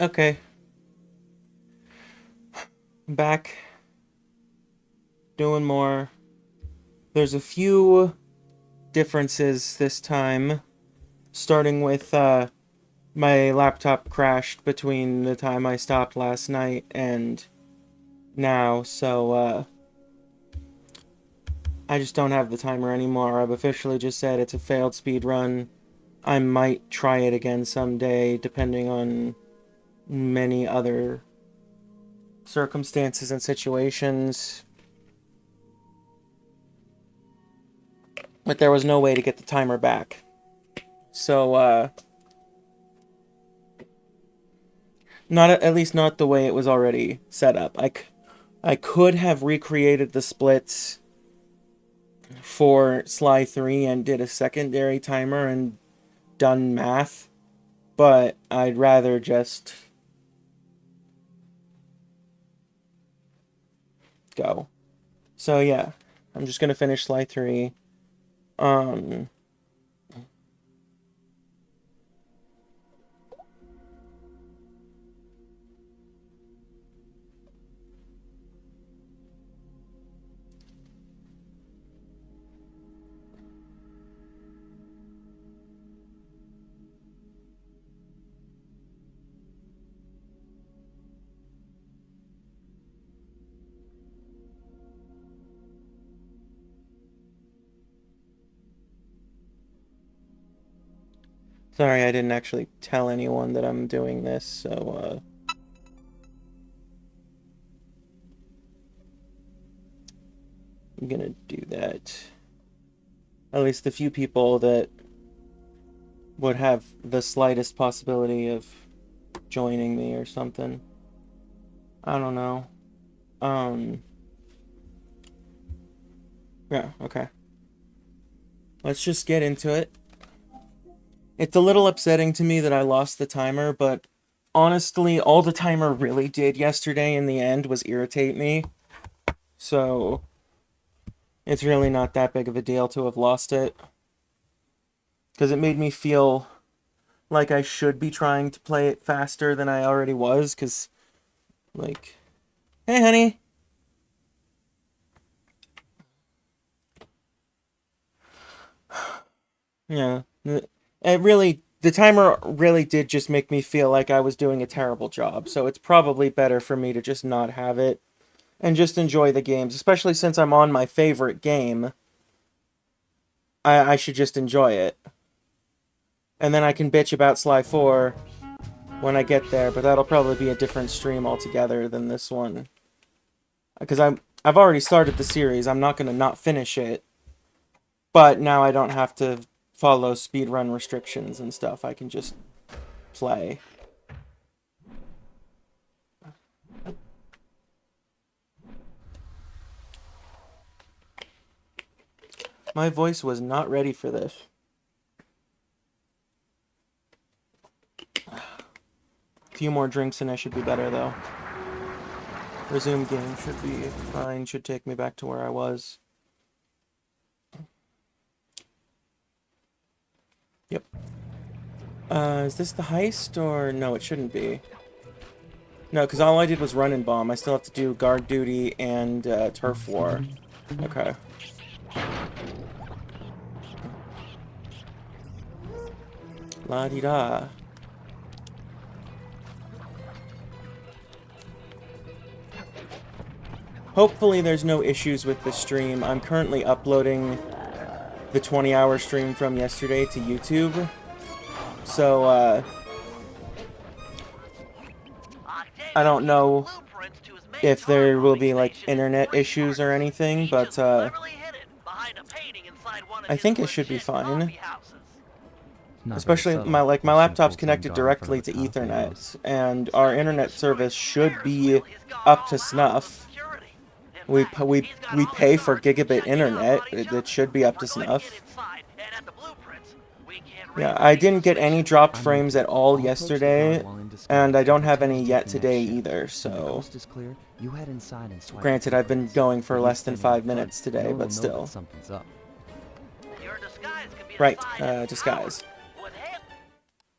Okay, back doing more. There's a few differences this time, starting with my laptop crashed between the time I stopped last night and now, so I just don't have the timer anymore. I've officially just said it's a failed speed run. I might try it again someday, depending on many other circumstances and situations. But there was no way to get the timer back. So, not at least not the way it was already set up. I could have recreated the splits for Sly 3 and did a secondary timer and done math, but I'd rather just go. So yeah, I'm just gonna finish Sly 3. Um, Sorry, I didn't actually tell anyone that I'm doing this, so I'm gonna do that. At least the few people that would have the slightest possibility of joining me or something. I don't know. Um, yeah, okay. Let's just get into it. It's a little upsetting to me that I lost the timer, but honestly, all the timer really did yesterday in the end was irritate me. So, it's really not that big of a deal to have lost it. Because it made me feel like I should be trying to play it faster than I already was. Because, like, hey, honey. Yeah. The timer really did just make me feel like I was doing a terrible job. So, it's probably better for me to just not have it and just enjoy the games, especially since I'm on my favorite game. I should just enjoy it. And then I can bitch about Sly 4 when I get there, but that'll probably be a different stream altogether than this one. Because I've already started the series, I'm not going to not finish it, but now I don't have to follow speedrun restrictions and stuff. I can just play. My voice was not ready for this. A few more drinks and I should be better though. Resume game should be fine, should take me back to where I was. Yep. Is this the heist or no, it shouldn't be. No, because all I did was run and bomb. I still have to do guard duty and turf war. Okay. La-di-da. Hopefully there's no issues with the stream. I'm currently uploading the 20-hour stream from yesterday to YouTube. So, I don't know if there will be, like, internet issues or anything, but, I think it should be fine. Especially my laptop's connected directly to Ethernet, and our internet service should be up to snuff. We pay for gigabit internet. It should be up to snuff. Yeah, I didn't get any dropped frames at all yesterday, and I don't have any yet today either, so... Granted, I've been going for less than 5 minutes today, but still. Right, disguise.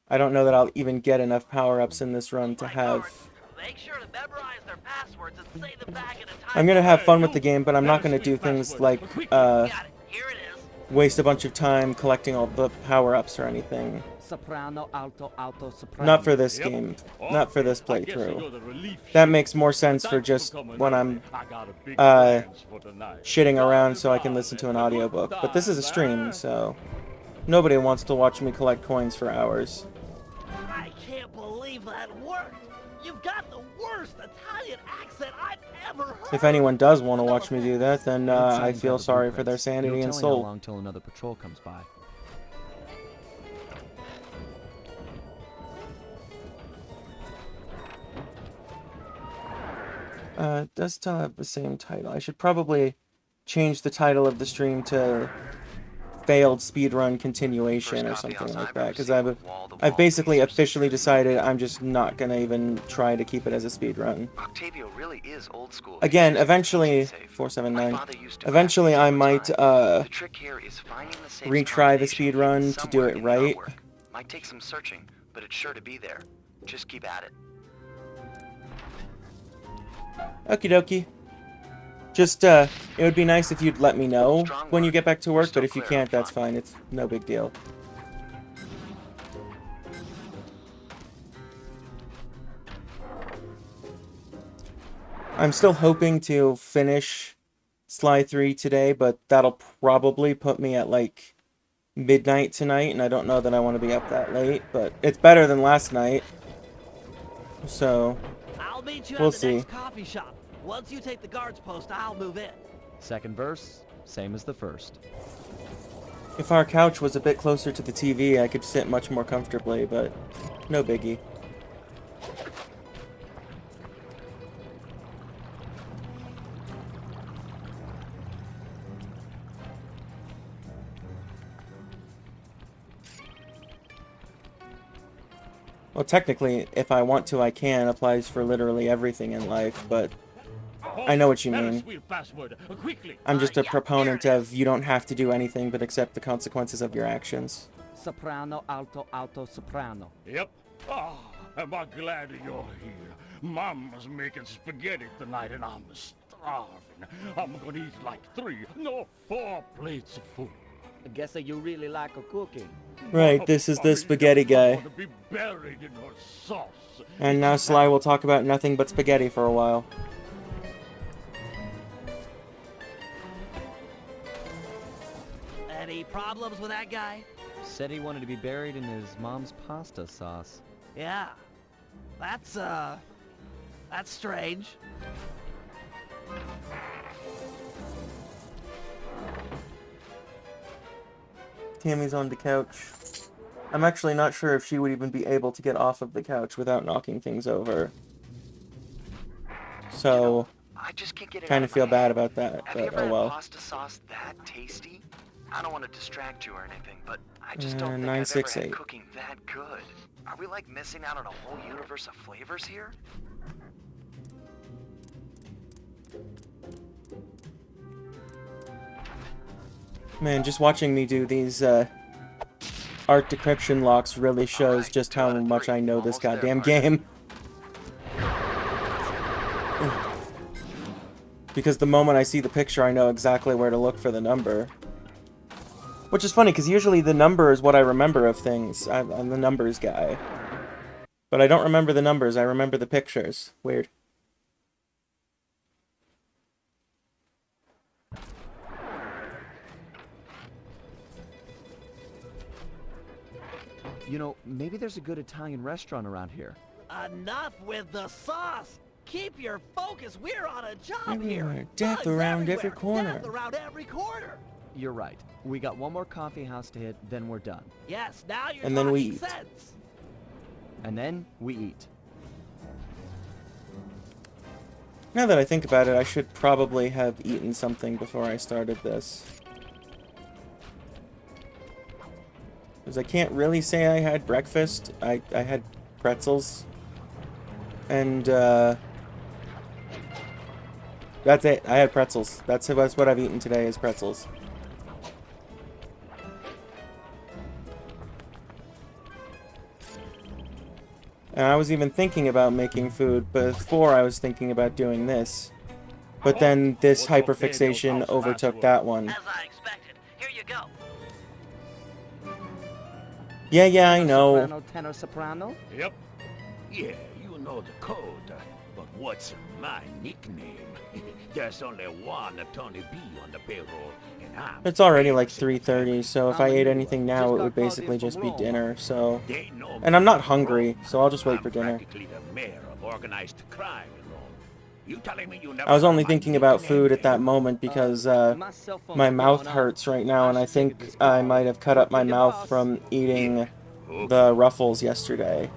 I don't know that I'll even get enough power-ups in this run to have... Make sure to memorize their passwords and say them back in a time. I'm gonna have fun with the game, but I'm not gonna do things like, Got it. Here it is. waste a bunch of time collecting all the power-ups or anything. Soprano, alto, alto, soprano. Not for this game. Not for this playthrough. That makes more sense for just when I'm shitting around so I can listen to an audiobook. But this is a stream, so nobody wants to watch me collect coins for hours. I can't believe that worked. You've got the worst Italian accent I've ever heard. If anyone does want to watch me do that, then I feel sorry for their sanity and soul. How long till another patrol comes by? It does still have the same title. I should probably change the title of the stream to Failed Speedrun Continuation or something like that, because I've basically officially decided I'm just not gonna even try to keep it as a speedrun. Octavio really is old school. Again, eventually, 479, eventually I might retry the speedrun to do it right. Might take some searching, but it's sure to be there. Just keep at it. Okie dokie. Just, it would be nice if you'd let me know when you get back to work, but if you can't, that's fine. It's no big deal. I'm still hoping to finish Sly 3 today, but that'll probably put me at, like, midnight tonight, and I don't know that I want to be up that late, but it's better than last night. So, I'll meet you we'll at the see. next coffee shop. Once you take the guard's post, I'll move in. Second verse, same as the first. If our couch was a bit closer to the TV, I could sit much more comfortably, but no biggie. Well, technically, if I want to, I can. Applies for literally everything in life, but I know what you mean. I'm just a proponent of you don't have to do anything but accept the consequences of your actions. Soprano, alto, alto, soprano. Yep. Ah, am I glad you're here. Mama's making spaghetti tonight and I'm starving. I'm gonna eat like 4 plates of food. I guess that you really like cooking. Right, this is the spaghetti guy. Be buried in her sauce. And now Sly will talk about nothing but spaghetti for a while. Any problems with that guy? Said he wanted to be buried in his mom's pasta sauce. Yeah. That's strange. Tammy's on the couch. I'm actually not sure if she would even be able to get off of the couch without knocking things over. So, I just can't get it kind out of feel my bad head. about that, Have you but ever oh had well. pasta sauce that tasty? I don't want to distract you or anything, but I just don't think 968. I've ever had cooking that good. Are we like missing out on a whole universe of flavors here? Man, just watching me do these art decryption locks really shows just how much I know this goddamn game. Because the moment I see the picture, I know exactly where to look for the number. Which is funny, because usually the number is what I remember of things. I'm the numbers guy. But I don't remember the numbers, I remember the pictures. Weird. You know, maybe there's a good Italian restaurant around here. Enough with the sauce. Keep your focus. We're on a job Everywhere. here. Death Bugs around everywhere. every corner. Death around every corner. You're right. We got one more coffee house to hit, then we're done. Yes, now you're And then we talking eat. sense. And then we eat. Now that I think about it, I should probably have eaten something before I started this. Because I can't really say I had breakfast. I had pretzels. And, that's it. I had pretzels. That's what I've eaten today is pretzels. And I was even thinking about making food before I was thinking about doing this. But then this hyperfixation overtook that one. As I expected. Here you go. Yeah, I know. Soprano, tenor, soprano? Yep. Yeah, you know the code. But what's my nickname? There's only one Tony B on the payroll, and I'm... It's already like 3:30, so if I ate anything now, it would basically just be dinner, so... They know And I'm me, not bro. hungry, so I'll just wait for I'm dinner. practically the mayor of organized crime in Rome. You telling me you never I was heard only my thinking about nickname, food at that eh? moment because My cell phone's my blowing mouth up. hurts right now, and I should take think this I call. might have cut up my Okay, mouth boss. from eating Yeah. the Ruffles yesterday.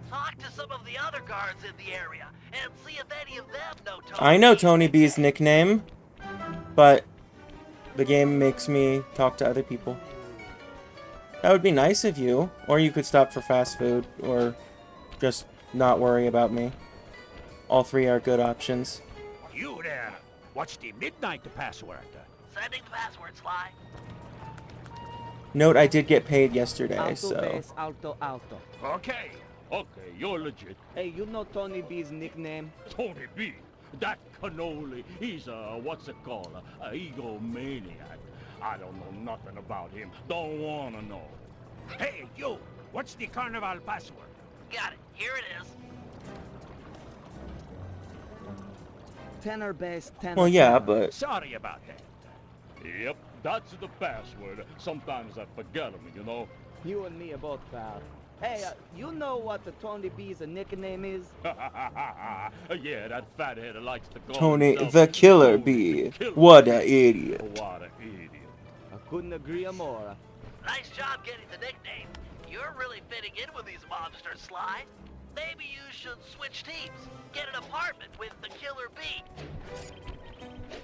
Talk to some of the other guards in the area and see if any of them know Tony. I know Tony B's nickname, but the game makes me talk to other people. That would be nice of you, or you could stop for fast food, or just not worry about me. All three are good options. You there. What's the midnight password? Sending the password, Sly. Note, I did get paid yesterday, Alto, so... bass, alto, alto. Okay. Okay, you're legit. Hey, you know Tony B's nickname? Tony B. That cannoli, he's a, what's it called, a egomaniac. I don't know nothing about him. Don't wanna know. Hey, you. What's the carnival password? Got it. Here it is. Tenor, bass, tenor. Well, yeah, tenor. but... Sorry about that. Yep, that's the password. Sometimes I forget them, you know. You and me are both, pal. Hey, you know what the Tony B's nickname is? Yeah, that fathead likes to call Tony himself the Killer Tony Bee. Killer What Bee. a idiot. What a idiot. I couldn't agree more. Nice job getting the nickname. You're really fitting in with these mobsters, Sly. Maybe you should switch teams. Get an apartment with the Killer Bee.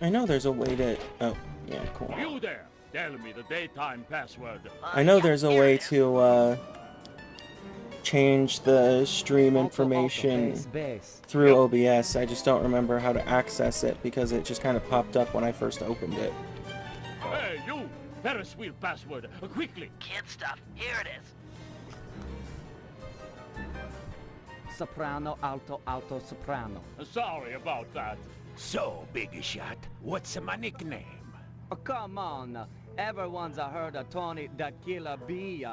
I know there's a way to... Oh, yeah, cool. You there, tell me the daytime password. I know Yeah, there's a here way it is. to, change the stream Alto, information alto, bass, bass. through OBS. I just don't remember how to access it because it just kind of popped up when I first opened it. Hey, you! Ferris wheel password, quickly! Kid stuff. Here it is. Soprano, alto, alto, soprano. Sorry about that. So, Big Shot, what's my nickname? Oh, come on. Everyone's heard of Tony the Killer Bee.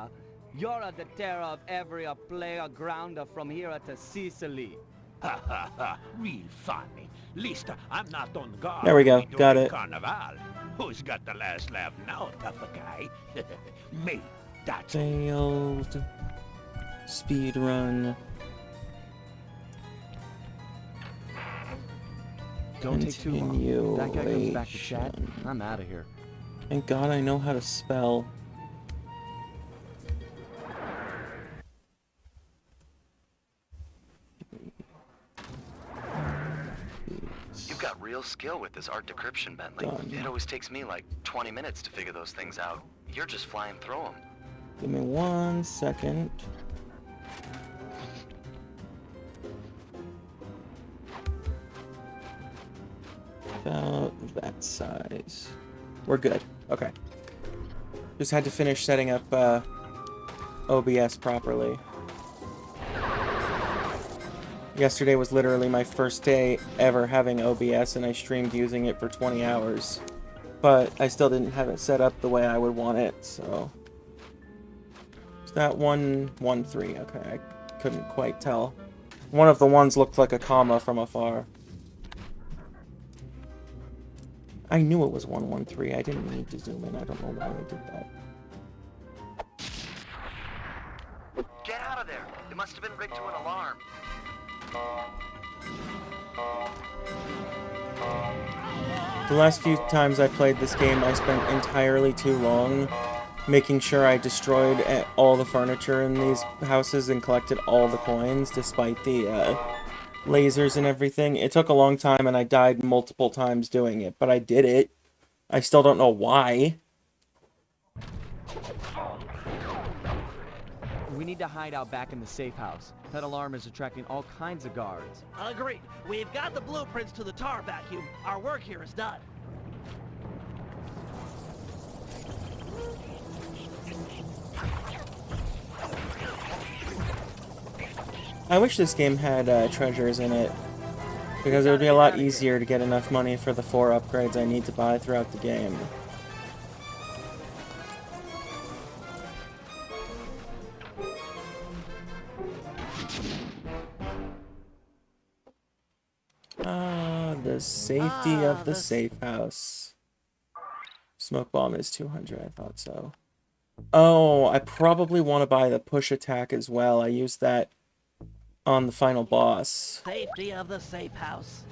You're the terror of every playground from here to Sicily. Ha ha ha, real funny. Least I'm not on guard. There we go, during got it. Carnival. Who's got the last laugh now, tough guy? Me, that's Failed. Speedrun. Don't take too long. If that guy comes back to chat, Continuation. I'm out of here. Thank God I know how to spell. You've got real skill with this art decryption, Bentley. Done. It always takes me like 20 minutes to figure those things out. You're just flying through them. Give me 1 second. About that size. We're good. Okay. Just had to finish setting up OBS properly. Yesterday was literally my first day ever having OBS, and I streamed using it for 20 hours. But I still didn't have it set up the way I would want it, so... Is that 113? Okay, I couldn't quite tell. One of the ones looked like a comma from afar. I knew it was 113. I didn't need to zoom in. I don't know why I did that. Get out of there! It must have been rigged to an alarm. The last few times I played this game, I spent entirely too long making sure I destroyed all the furniture in these houses and collected all the coins, despite the lasers and everything. It took a long time, and I died multiple times doing it, but I did it. I still don't know why. We need to hide out back in the safe house. That alarm is attracting all kinds of guards. Agreed. We've got the blueprints to the tar vacuum. Our work here is done. I wish this game had treasures in it, because it would be a lot easier to get enough money for the 4 upgrades I need to buy throughout the game. Ah, the safety of the safe house. Smoke bomb is 200, I thought so. Oh, I probably want to buy the push attack as well. I used that on the final boss. Safety of the safe house.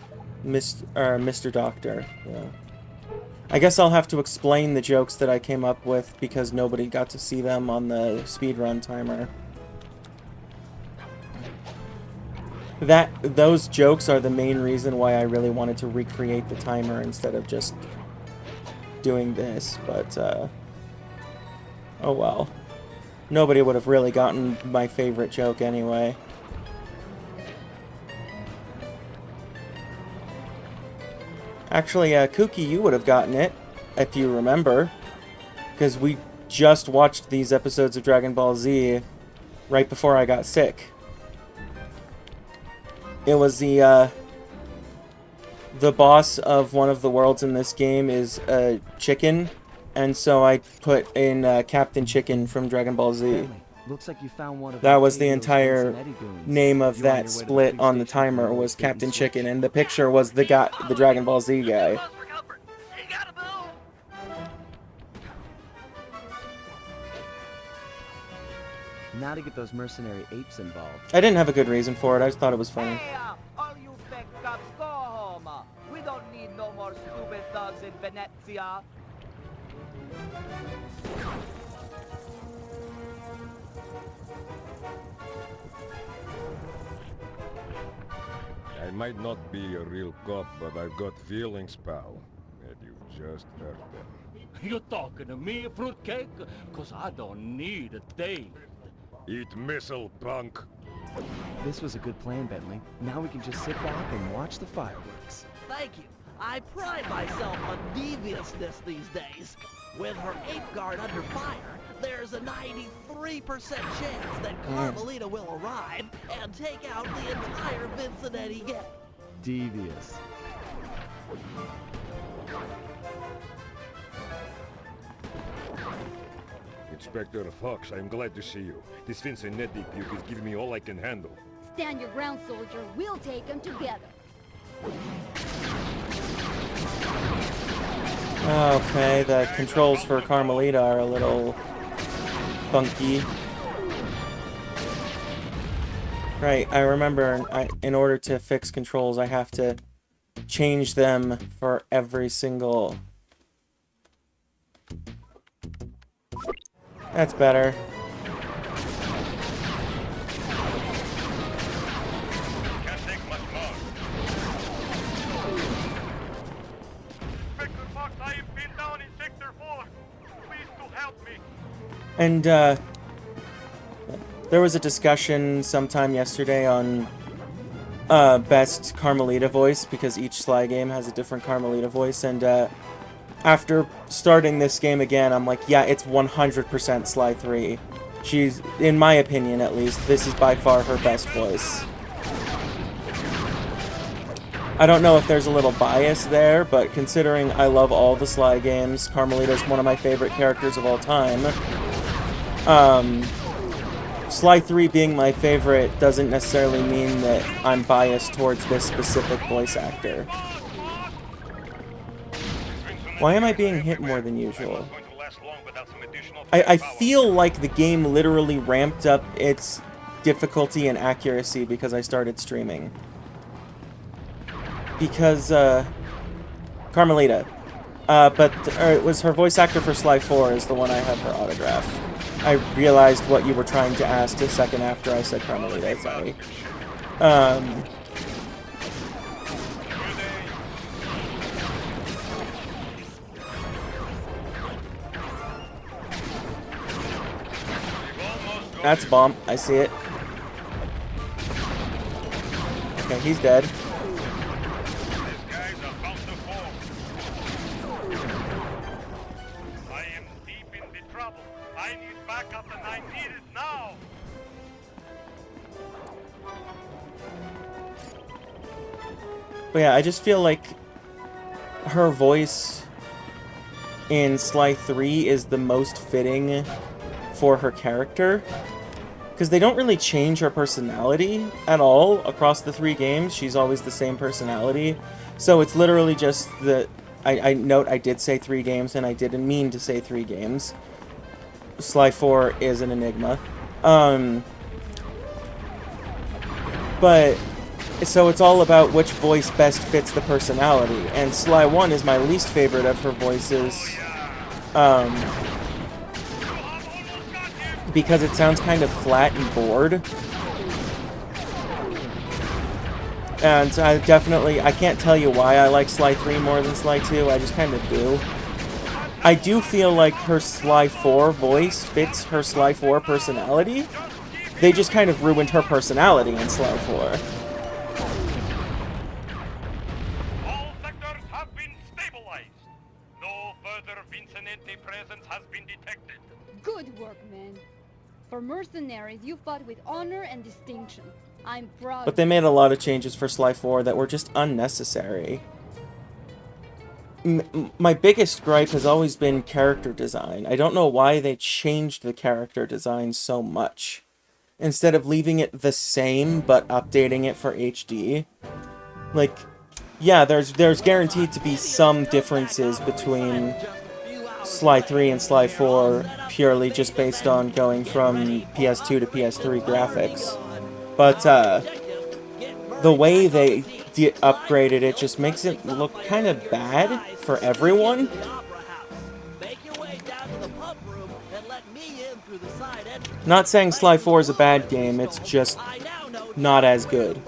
Mr. Doctor, yeah. I guess I'll have to explain the jokes that I came up with because nobody got to see them on the speedrun timer. Those jokes are the main reason why I really wanted to recreate the timer instead of just doing this, but oh well. Nobody would have really gotten my favorite joke anyway. Actually, Kooky, you would have gotten it, if you remember, because we just watched these episodes of Dragon Ball Z right before I got sick. It was the boss of one of the worlds in this game is a chicken, and so I put in Captain Chicken from Dragon Ball Z. Looks like you found one of That was the entire name of that split on the timer was Captain Chicken, and the picture was the Dragon Ball Z guy. Buzz for comfort. You gotta move. Now to get those mercenary apes involved. I didn't have a good reason for it, I just thought it was funny. Hey, all you fake cops, go home. We don't need no more stupid thugs in Venezia. I might not be a real cop, but I've got feelings, pal. And you've just hurt them. You talking to me, fruitcake? Cause I don't need a date. Eat missile, punk! This was a good plan, Bentley. Now we can just sit back and watch the fireworks. Thank you. I pride myself on deviousness these days. With her ape guard under fire, there's a 93% chance that Carmelita will arrive and take out the entire Vincenetti gang. Devious. Inspector Fox, I'm glad to see you. This Vincenetti puke is giving me all I can handle. Stand your ground, soldier. We'll take them together. Okay, the controls for Carmelita are a little funky. Right, I remember in order to fix controls, I have to change them for every single... That's better. Can't take much more. Inspector Fox, I have been down in Sector 4. Please to help me. And, there was a discussion sometime yesterday on best Carmelita voice, because each Sly game has a different Carmelita voice, and after starting this game again, I'm like, yeah, it's 100% Sly 3. She's, in my opinion at least, this is by far her best voice. I don't know if there's a little bias there, but considering I love all the Sly games, Carmelita is one of my favorite characters of all time. Sly 3 being my favorite doesn't necessarily mean that I'm biased towards this specific voice actor. Why am I being hit more than usual? I feel like the game literally ramped up its difficulty and accuracy because I started streaming. Because, Carmelita. It was her voice actor for Sly 4 is the one I have her autograph. I realized what you were trying to ask a second after I said Carmelita, sorry. That's a bomb. I see it. Okay, he's dead. I am deep in the trouble. I need backup and I need it now. But yeah, I just feel like her voice in Sly 3 is the most fitting for her character. Because they don't really change her personality at all across the 3 games. She's always the same personality. So it's literally just the... I note I did say 3 games, and I didn't mean to say 3 games. Sly 4 is an enigma. But... So it's all about which voice best fits the personality. And Sly 1 is my least favorite of her voices. Because it sounds kind of flat and bored. And I can't tell you why I like Sly 3 more than Sly 2, I just kind of do. I do feel like her Sly 4 voice fits her Sly 4 personality. They just kind of ruined her personality in Sly 4. All sectors have been stabilized. No further Vicinante presence has been detected. Good work, man. For mercenaries, you fought with honor and distinction. I'm proud. But they made a lot of changes for Sly 4 that were just unnecessary. My biggest gripe has always been character design. I don't know why they changed the character design so much. Instead of leaving it the same, but updating it for HD. Like, yeah, there's guaranteed to be some differences between Sly 3 and Sly 4, purely just based on going from PS2 to PS3 graphics. But, the way they upgraded it just makes it look kind of bad for everyone. Not saying Sly 4 is a bad game, it's just not as good.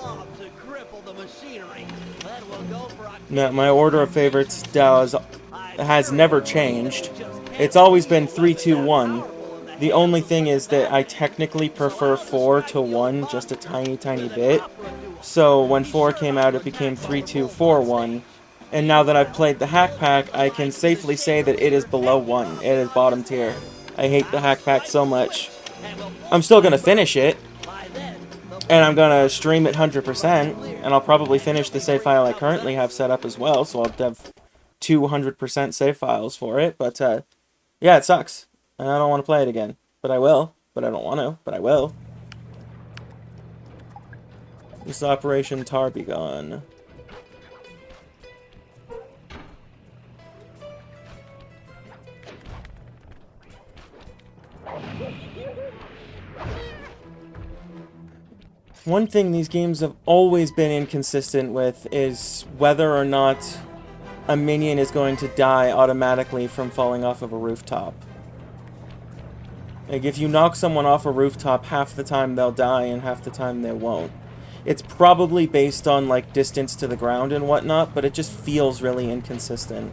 No, my order of favorites has never changed. It's always been 3, 2, 1. The only thing is that I technically prefer 4 to 1 just a tiny, tiny bit. So when 4 came out, it became 3, 2, 4, 1. And now that I've played the Hack Pack, I can safely say that it is below 1. It is bottom tier. I hate the Hack Pack so much. I'm still gonna finish it. And I'm gonna stream it 100%. And I'll probably finish the save file I currently have set up as well. So I'll have 200% save files for it. But, yeah, it sucks. And I don't want to play it again. But I will. But I don't want to. But I will. This Operation Tar be gone. One thing these games have always been inconsistent with is whether or not a minion is going to die automatically from falling off of a rooftop. Like, if you knock someone off a rooftop, half the time they'll die and half the time they won't. It's probably based on, like, distance to the ground and whatnot, but it just feels really inconsistent.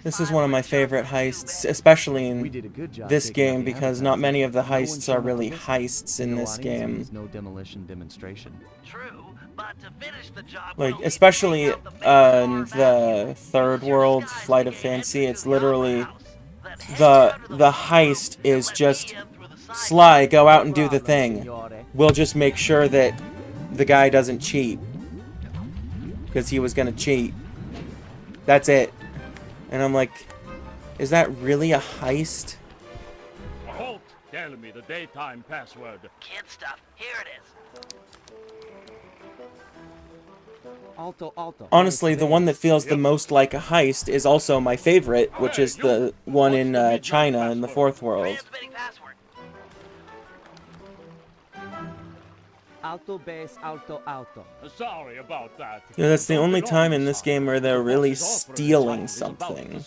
This is one of my favorite heists, especially in this game, because not many of the heists are really heists in this game. Like, especially in the third world, Flight of Fancy, it's literally the heist is just Sly, go out and do the thing. We'll just make sure that the guy doesn't cheat, because he was gonna cheat. That's it. And I'm like, is that really a heist? Halt! Tell me the daytime password. Kid stuff. Here it is. Alto. Honestly, the one that feels the most like a heist is also my favorite, which is the one in China in the fourth world. Alto base, alto. Sorry about that. Yeah, that's the only time in this game where they're really stealing something.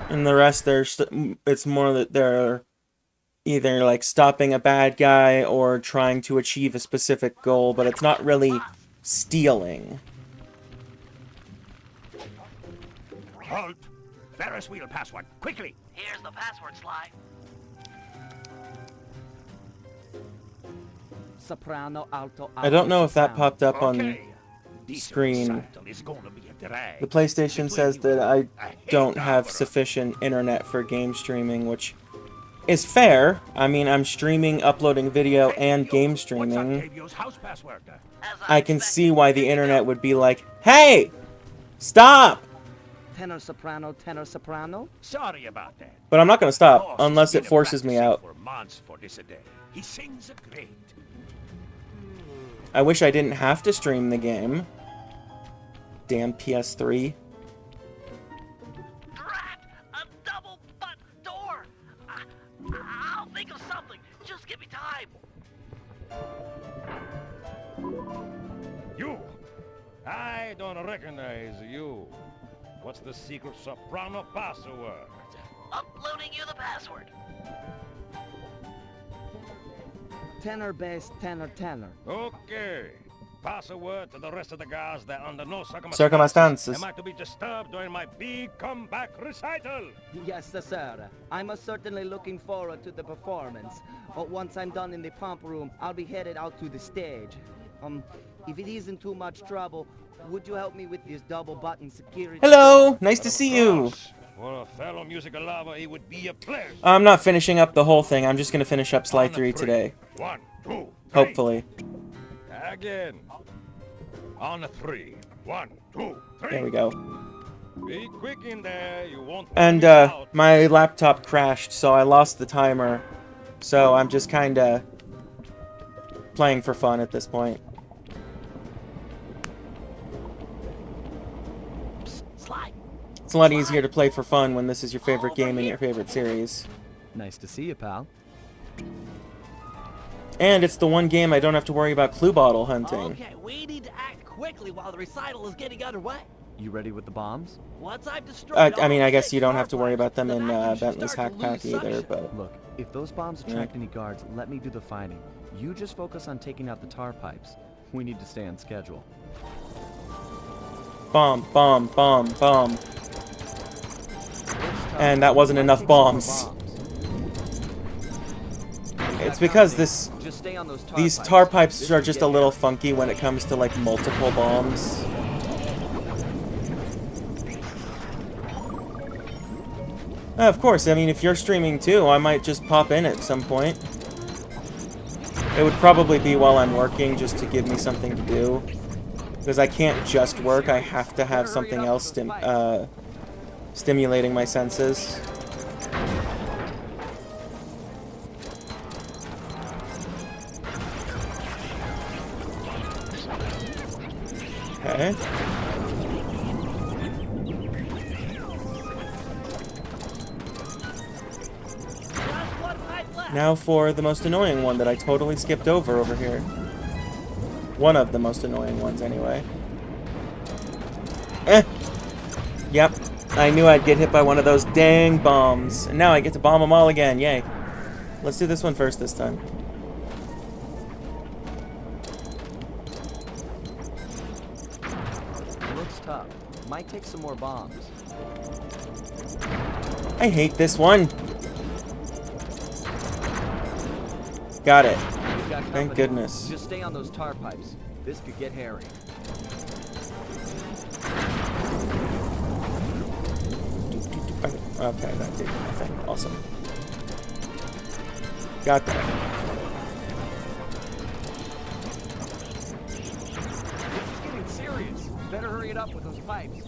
And the rest, it's more that they're either like stopping a bad guy or trying to achieve a specific goal, but it's not really stealing. Halt! Ferris wheel password, quickly! Here's the password, Sly. Soprano, alto. I don't know if that popped up on screen. recital is gonna be a drag. The PlayStation says that I don't have sufficient internet for game streaming, which is fair. I mean, I'm streaming, uploading video, and game streaming. I can see why the internet would be like, hey, stop! Tenor soprano, tenor soprano. Sorry about that. But I'm not going to stop, Boss unless has it been forces me practicing out. for months for this day. He sings great. I wish I didn't have to stream the game. Damn PS3. Drat! A double button door! I'll think of something. Just give me time. You! I don't recognize you. What's the secret soprano password? Uploading you the password. Tenor, bass, tenor, tenor. Okay. Pass a word to the rest of the guys that under no Circumstances. am I to be disturbed during my big comeback recital. Yes, sir. I'm certainly looking forward to the performance. Once I'm done in the pump room, I'll be headed out to the stage. If it isn't too much trouble, would you help me with this double button security? Hello! Nice to see you! For a fellow musical lover, it would be a pleasure. I'm not finishing up the whole thing. I'm just going to finish up Sly 3 today. 1, 2, 3. Hopefully. Again. On a 3. 1, 2, 3. There we go. Be quick in there. You won't. And, my laptop crashed, so I lost the timer. So I'm just kinda playing for fun at this point. Sly. It's a lot easier to play for fun when this is your favorite game and your favorite series. Nice to see you, pal. And it's the one game I don't have to worry about clue bottle hunting. Okay, we need to act quickly while the recital is getting underway. You ready with the bombs? Once I've destroyed I mean, I guess six you don't have to worry about them the in vacuum should Bentley's start Hack to lose Pack either, suction. but... Look, if those bombs attract any guards, let me do the fighting. You just focus on taking out the tar pipes. We need to stay on schedule. Bomb, bomb, bomb, bomb. And that wasn't enough bombs. It's because Just stay on those these pipes. tar pipes This are could just get a little funky when it comes to, like, multiple bombs. Of course, I mean, if you're streaming too, I might just pop in at some point. It would probably be while I'm working, just to give me something to do. Because I can't just work, I have to have something else stimulating my senses. Okay. Now for the most annoying one that I totally skipped over here. One of the most annoying ones, anyway. Yep. I knew I'd get hit by one of those dang bombs. And now I get to bomb them all again. Yay. Let's do this one first this time. Looks tough. Might take some more bombs. I hate this one. Got it. You've got Thank company. goodness. Just stay on those tar pipes. This could get hairy. Okay, that did nothing. Awesome. Got that. This is getting serious. Better hurry it up with those pipes.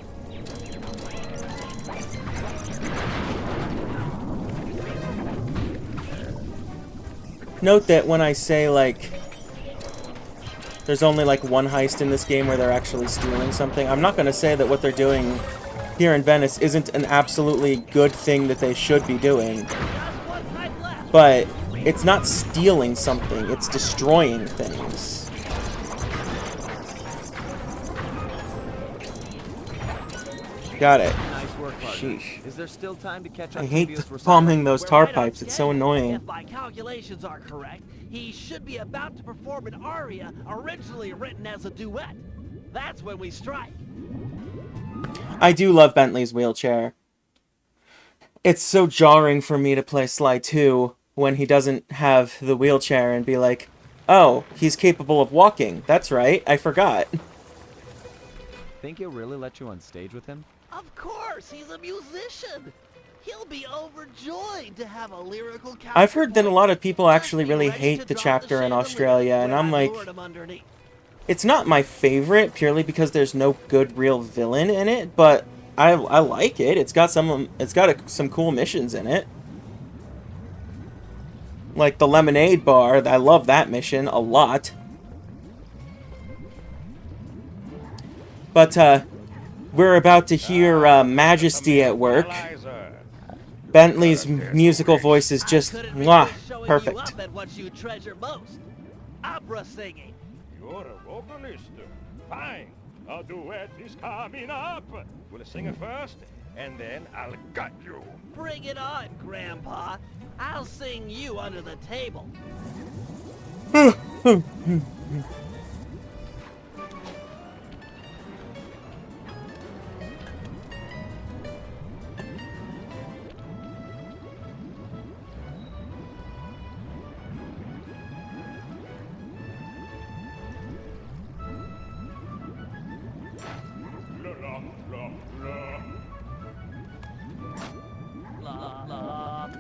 Note that when I say, like, there's only, like, one heist in this game where they're actually stealing something, I'm not going to say that what they're doing here in Venice isn't an absolutely good thing that they should be doing. But it's not stealing something, it's destroying things. Got it. Nice work, partner. Sheesh. Is there still time to catch up? I hate bombing those tar pipes, it's so annoying. If my calculations are correct, he should be about to perform an aria originally written as a duet. That's when we strike. I do love Bentley's wheelchair. It's so jarring for me to play Sly 2 when he doesn't have the wheelchair and be like, oh, he's capable of walking. That's right, I forgot. think he'll really let you on stage with him? Of course, he's a musician. He'll be overjoyed to have a lyrical counterpoint. I've heard that a lot of people actually really Ready to hate the drop chapter in chandelier Australia, and when I'm I like, lured him underneath. it's not my favorite purely because there's no good real villain in it, but I like it. It's got some cool missions in it. Like the lemonade bar, I love that mission a lot. But we're about to hear Majesty at work. Bentley's musical voice is just mwah, perfect. You up at what you treasure most. Opera singing. You're a vocalist. Fine. A duet is coming up. We'll sing it first, and then I'll gut you. Bring it on, Grandpa. I'll sing you under the table.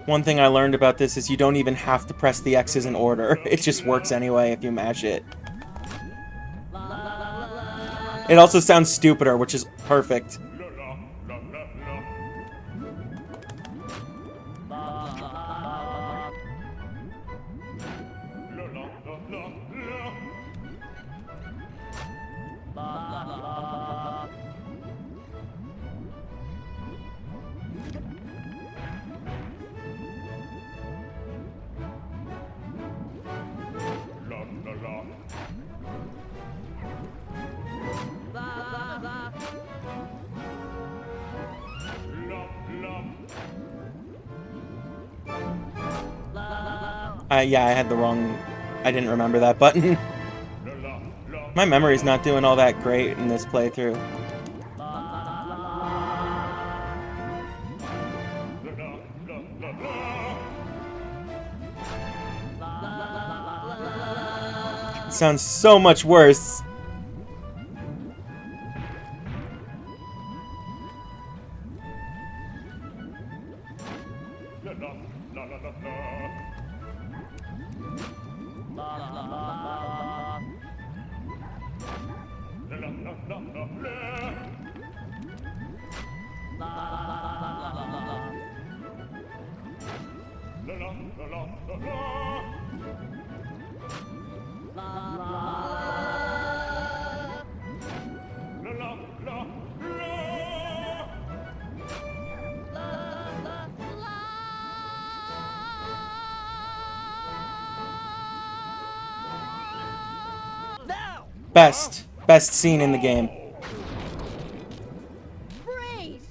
One thing I learned about this is you don't even have to press the X's in order. It just works anyway if you mash it. It also sounds stupider, which is perfect. Yeah, I had the wrong... I didn't remember that button. My memory's not doing all that great in this playthrough. It sounds so much worse. Best scene in the game. Freeze!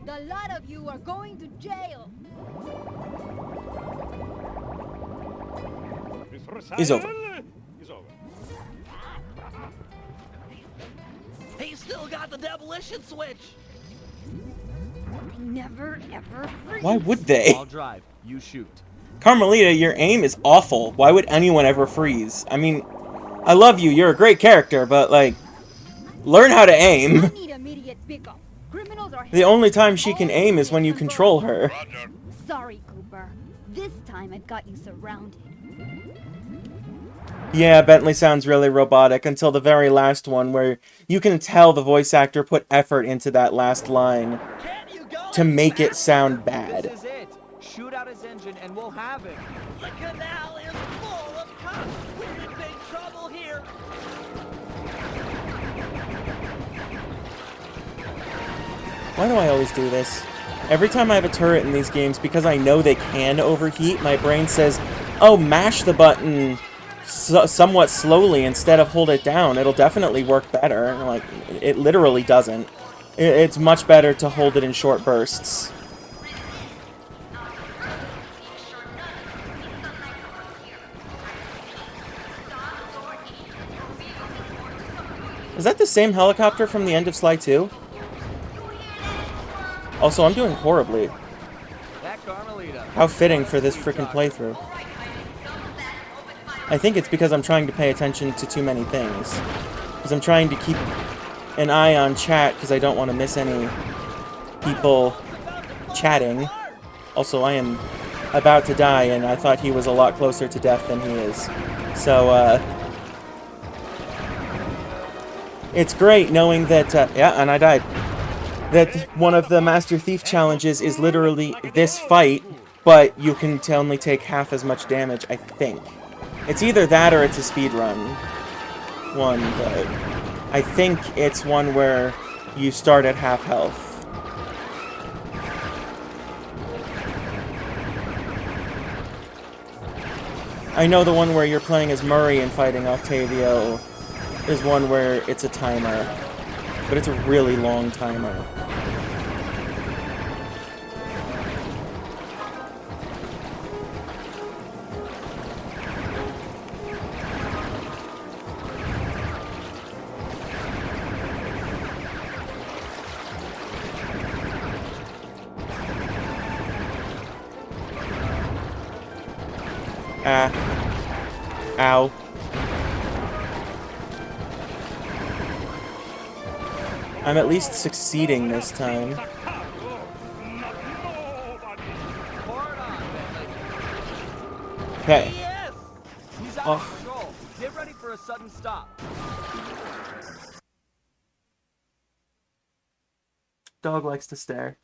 The lot of you are going to jail. He's over. He's still got the demolition switch. Never ever freeze. Why would they? I'll drive. You shoot. Carmelita, your aim is awful. Why would anyone ever freeze? I mean, I love you. You're a great character, but like, learn how to aim. I need immediate pickup. Criminals are The only time she can aim is when you control her. Sorry, Cooper. This time I've got you surrounded. Yeah, Bentley sounds really robotic until the very last one where you can tell the voice actor put effort into that last line to make it sound bad. This is it. Shoot out his engine and we'll have him. The canal is full of cops. We're in big trouble here. Why do I always do this? Every time I have a turret in these games, because I know they can overheat, my brain says, oh, mash the button somewhat slowly instead of hold it down. It'll definitely work better. Like, it literally doesn't. It's much better to hold it in short bursts. Is that the same helicopter from the end of Sly 2? Also, I'm doing horribly. How fitting for this frickin' playthrough. I think it's because I'm trying to pay attention to too many things. Because I'm trying to keep an eye on chat because I don't want to miss any people chatting. Also, I am about to die, and I thought he was a lot closer to death than he is. So, it's great knowing that, yeah, and I died. That one of the Master Thief challenges is literally this fight, but you can only take half as much damage, I think. It's either that or it's a speedrun one, but I think it's one where you start at half health. I know the one where you're playing as Murray and fighting Octavio is one where it's a timer, but it's a really long timer. Ah. Ow. I'm at least succeeding this time. Okay. Yes! He's out of control. Get ready for a sudden stop. Dog likes to stare.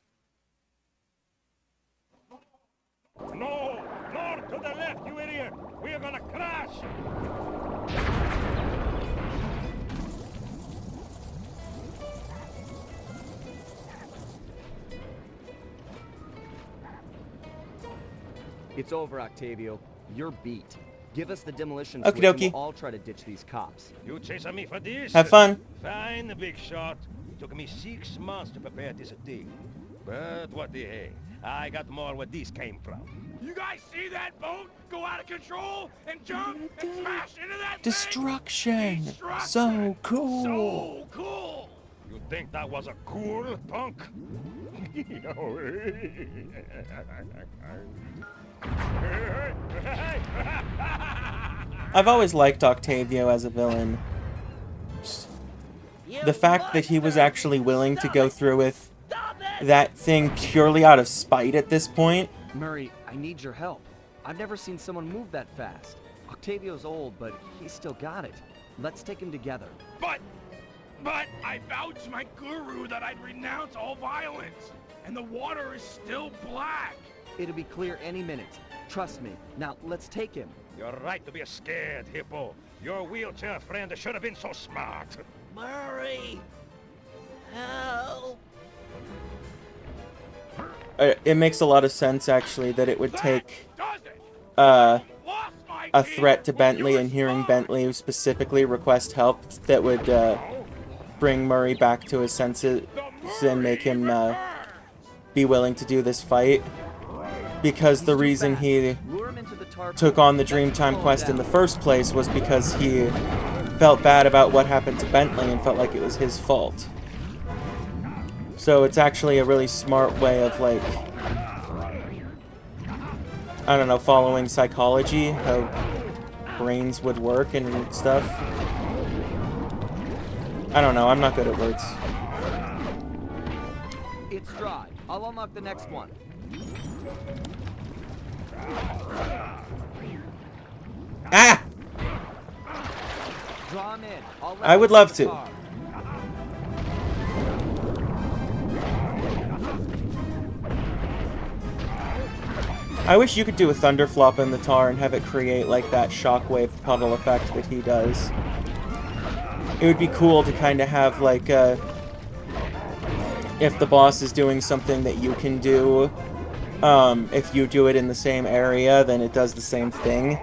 No! North to the left, you idiot! We are gonna crash! It's over, Octavio. You're beat. Give us the demolition Okie switch and dokie. we'll all try to ditch these cops. You chasing me for this? Have fun. Fine, big shot. It took me 6 months to prepare this thing. But what the heck? I got more where this came from. You guys see that boat go out of control and jump and smash into that Destruction. Destruction. So cool. So cool! You think that was a cool punk? I've always liked Octavio as a villain. The fact that he was actually willing to go through with that thing purely out of spite at this point. Murray, I need your help. I've never seen someone move that fast. Octavio's old, but he's still got it. Let's take him together. But I vowed to my guru that I'd renounce all violence, and the water is still black. It'll be clear any minute. Trust me. Now, let's take him. You're right to be scared, Hippo. Your wheelchair friend should have been so smart. Murray! Help! It makes a lot of sense, actually, that it would take Does it? a Lost my threat to kid. Bentley, and hearing Bentley specifically request help that would bring Murray back to his senses and make him be willing to do this fight. Because the reason he took on the Dreamtime quest in the first place was because he felt bad about what happened to Bentley and felt like it was his fault. So it's actually a really smart way of, like, I don't know, following psychology, how brains would work and stuff. I don't know, I'm not good at words. It's dry. I'll unlock the next one. Ah! Draw him in. I would love to. I wish you could do a thunderflop in the tar and have it create like that shockwave puddle effect that he does. It would be cool to kind of have like if the boss is doing something that you can do, if you do it in the same area, then it does the same thing.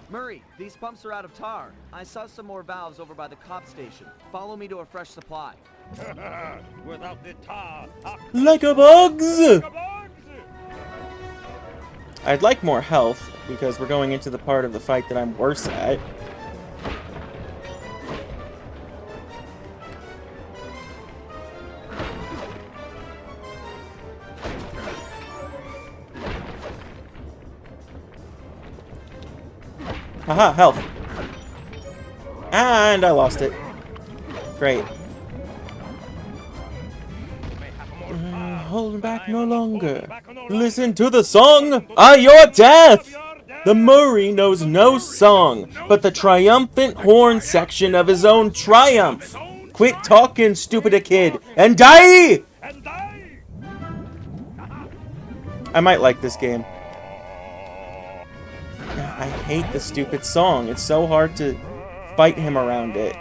Murray, these pumps are out of tar. I saw some more valves over by the cop station. Follow me to a fresh supply. Without the tar, Like a bugs! I'd like more health, because we're going into the part of the fight that I'm worse at. Haha, health. And I lost it. Great. Holding back no longer. Listen to the song of your death! The Murray knows no song, but the triumphant horn section of his own triumph. Quit talking, stupid kid, and die! I might like this game. I hate the stupid song. It's so hard to fight him around it.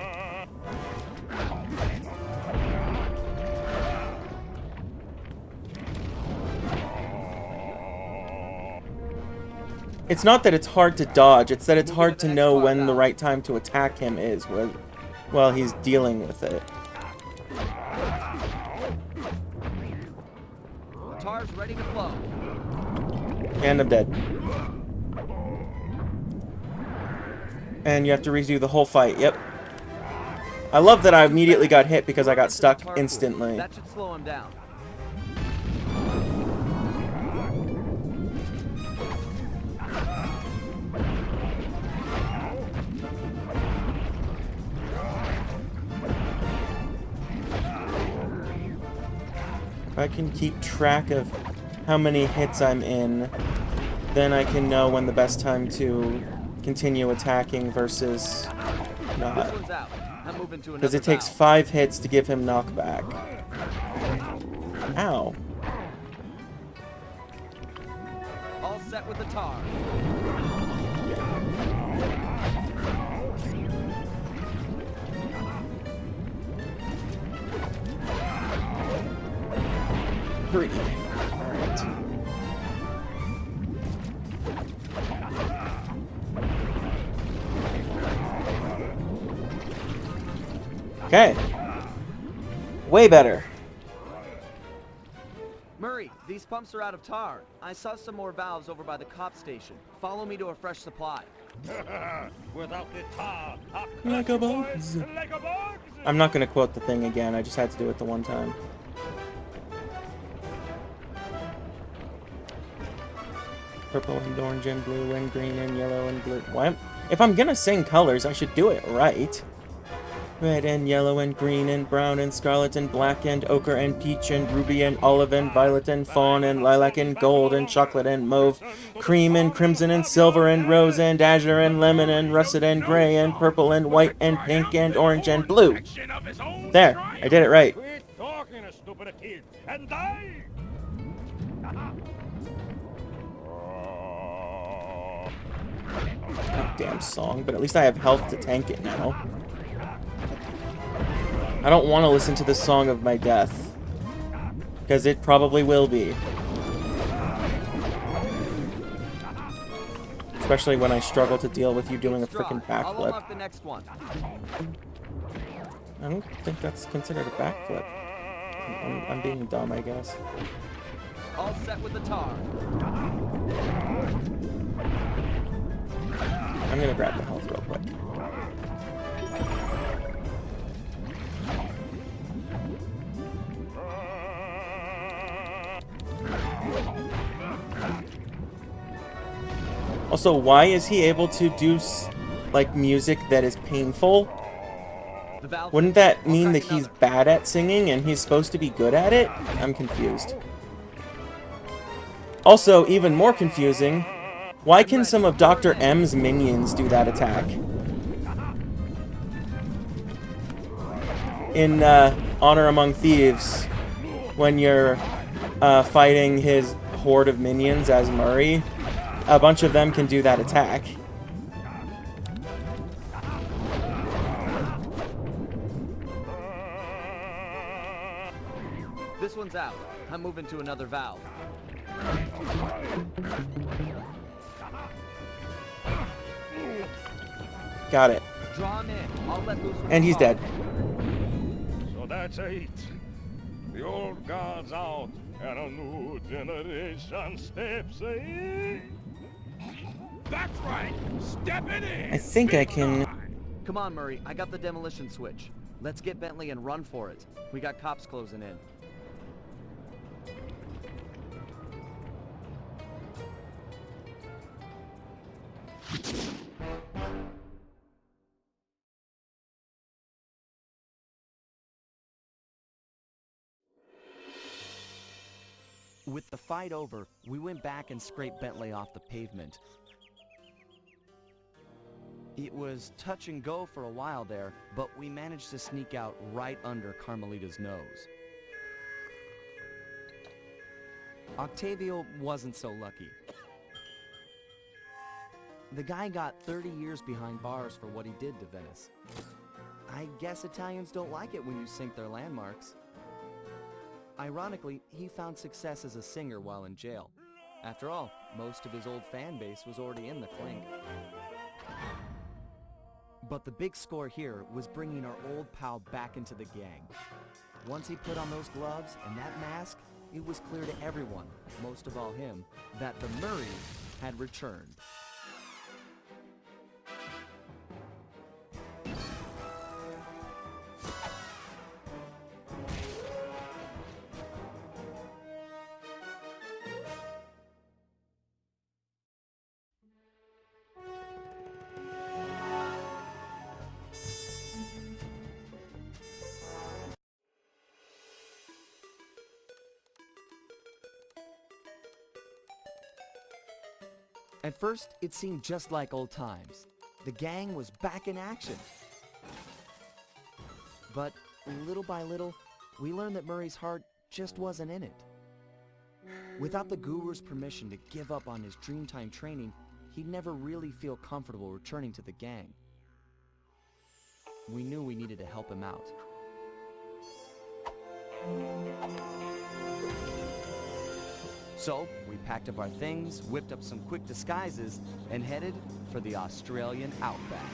It's not that it's hard to dodge, it's that it's hard to know when the right time to attack him is while he's dealing with it. Tar's ready to flow. And I'm dead. And you have to redo the whole fight, yep. I love that I immediately got hit because I got stuck instantly. That should slow him down. If I can keep track of how many hits I'm in, then I can know when the best time to continue attacking versus not. Because it takes 5 hits to give him knockback. Ow. All set with the tar. Three. Alright. Okay. Way better. Murray, these pumps are out of tar. I saw some more valves over by the cop station. Follow me to a fresh supply. Without the tar, Like a bugs. I'm not gonna quote the thing again, I just had to do it the one time. Purple and orange and blue and green and yellow and blue. What? If I'm gonna sing colors, I should do it right. Red and yellow and green and brown and scarlet and black and ochre and peach and ruby and olive and violet and fawn and lilac and gold and chocolate and mauve, cream and crimson and silver and rose and azure and lemon and russet and gray and purple and white and pink and orange and blue. There, I did it right. Quit talking, stupid kid, and die! Goddamn song, but at least I have health to tank it now. I don't want to listen to the song of my death, because it probably will be. Especially when I struggle to deal with you doing a freaking backflip. The next one. I don't think that's considered a backflip. I'm being dumb, I guess. All set with the tar. I'm gonna grab the health real quick. Also, why is he able to do, like, music that is painful? Wouldn't that mean that he's bad at singing and he's supposed to be good at it? I'm confused. Also, even more confusing, why can some of Dr. M's minions do that attack? In Honor Among Thieves, when you're fighting his horde of minions as Murray, a bunch of them can do that attack. This one's out. I'm moving to another valve. Got it. Draw him in. I'll let loose. And he's dead. So that's it. The old guard's out, and a new generation steps in. That's right. Stepping in. I think I can... Come on, Murray. I got the demolition switch. Let's get Bentley and run for it. We got cops closing in. With the fight over, we went back and scraped Bentley off the pavement. It was touch and go for a while there, but we managed to sneak out right under Carmelita's nose. Octavio wasn't so lucky. The guy got 30 years behind bars for what he did to Venice. I guess Italians don't like it when you sink their landmarks. Ironically, he found success as a singer while in jail. After all, most of his old fan base was already in the clink. But the big score here was bringing our old pal back into the gang. Once he put on those gloves and that mask, it was clear to everyone, most of all him, that the Murray had returned. At first, it seemed just like old times. The gang was back in action. But little by little, we learned that Murray's heart just wasn't in it. Without the guru's permission to give up on his Dreamtime training, he'd never really feel comfortable returning to the gang. We knew we needed to help him out. So, we packed up our things, whipped up some quick disguises, and headed for the Australian outback.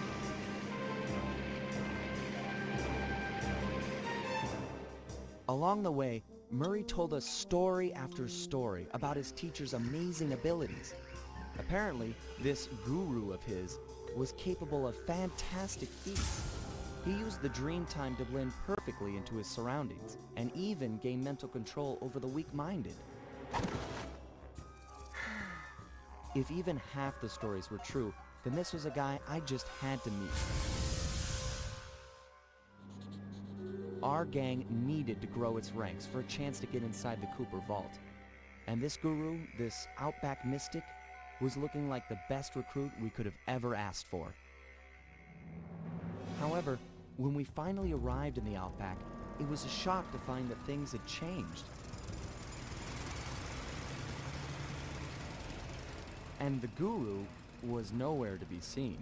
Along the way, Murray told us story after story about his teacher's amazing abilities. Apparently, this guru of his was capable of fantastic feats. He used the Dreamtime to blend perfectly into his surroundings, and even gain mental control over the weak-minded. If even half the stories were true, then this was a guy I just had to meet. Our gang needed to grow its ranks for a chance to get inside the Cooper Vault. And this guru, this outback mystic, was looking like the best recruit we could have ever asked for. However, when we finally arrived in the outback, it was a shock to find that things had changed. And the guru was nowhere to be seen.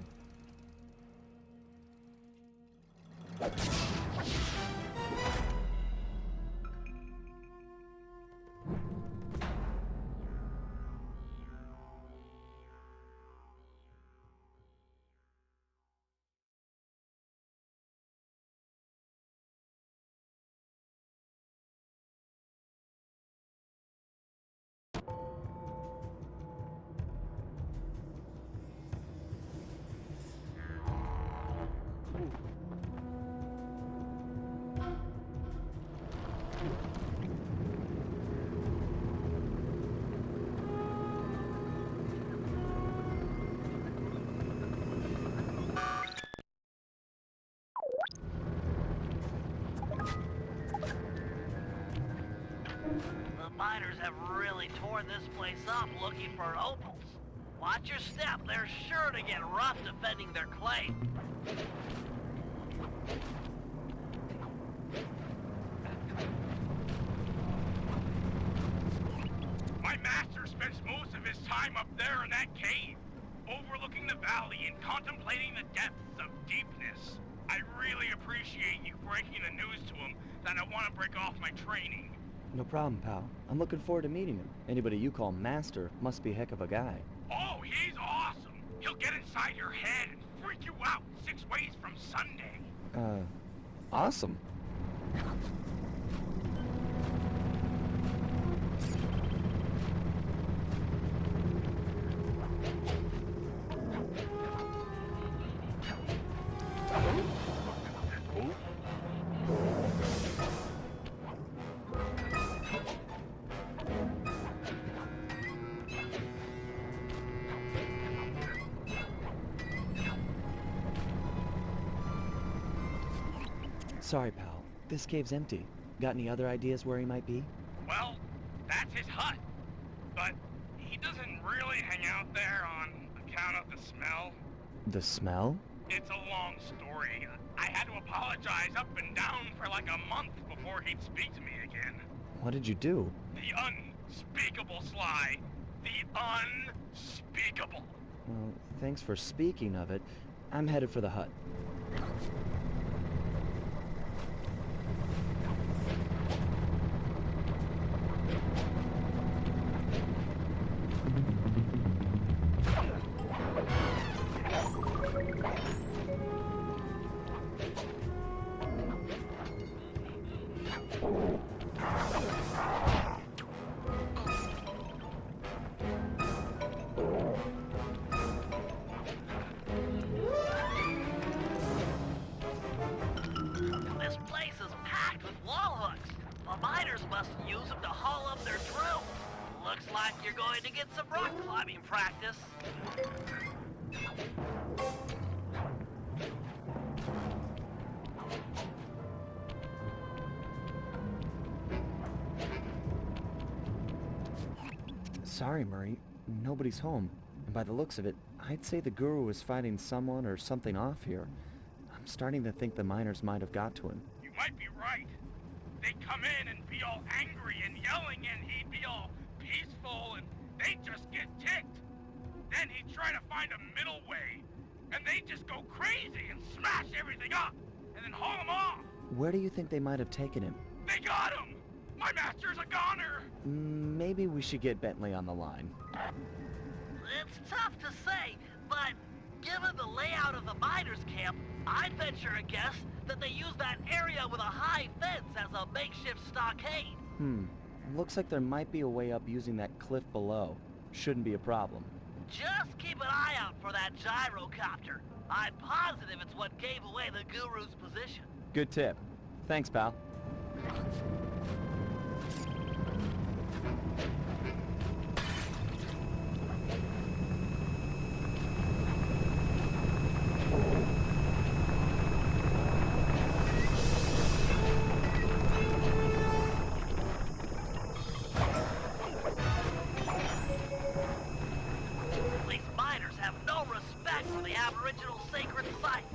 The miners have really torn this place up looking for opals. Watch your step, they're sure to get rough defending their claim. My master spends most of his time up there in that cave, overlooking the valley and contemplating the depths of deepness. I really appreciate you breaking the news to him that I want to break off my training. No problem, pal. I'm looking forward to meeting him. Anybody you call master must be a heck of a guy. Oh, he's awesome! He'll get inside your head and freak you out 6 ways from Sunday. Awesome. Sorry, pal. This cave's empty. Got any other ideas where he might be? Well, that's his hut. really hang out there on account of the smell? The smell? It's a long story. I had to apologize up and down for like a month before he'd speak to me again. What did you do? The unspeakable, Sly. The unspeakable. Well, thanks for speaking of it. I'm headed for the hut. This place is packed with wall hooks. The miners must use them to haul up their drills. Looks like you're going to get some rock climbing practice. Sorry, Murray. Nobody's home. And by the looks of it, I'd say the guru is fighting someone or something off here. I'm starting to think the miners might have got to him. You might be right. They'd come in and be all angry and yelling, and he'd be all peaceful, and they'd just get ticked. Then he'd try to find a middle way, and they'd just go crazy and smash everything up, and then haul him off. Where do you think they might have taken him? They got him! My master's a goner! Maybe we should get Bentley on the line. It's tough to say, but given the layout of the miners' camp, I'd venture a guess that they use that area with a high fence as a makeshift stockade. Looks like there might be a way up using that cliff below. Shouldn't be a problem. Just keep an eye out for that gyrocopter. I'm positive it's what gave away the guru's position. Good tip. Thanks, pal. These miners have no respect for the Aboriginal sacred sites.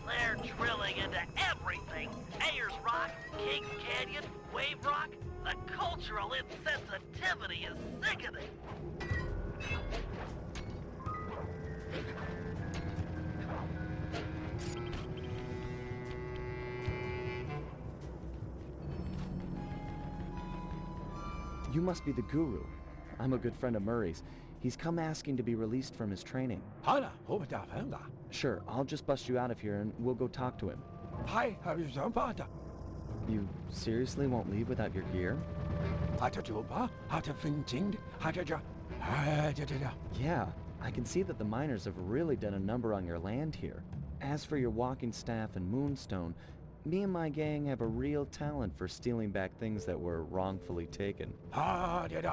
They're drilling into everything. Ayers Rock, Kings Canyon, Wave Rock. The cultural insensitivity is sickening. You must be the guru. I'm a good friend of Murray's. He's come asking to be released from his training. Sure, I'll just bust you out of here and we'll go talk to him. You seriously won't leave without your gear? Yeah, I can see that the miners have really done a number on your land here. As for your walking staff and moonstone, me and my gang have a real talent for stealing back things that were wrongfully taken. The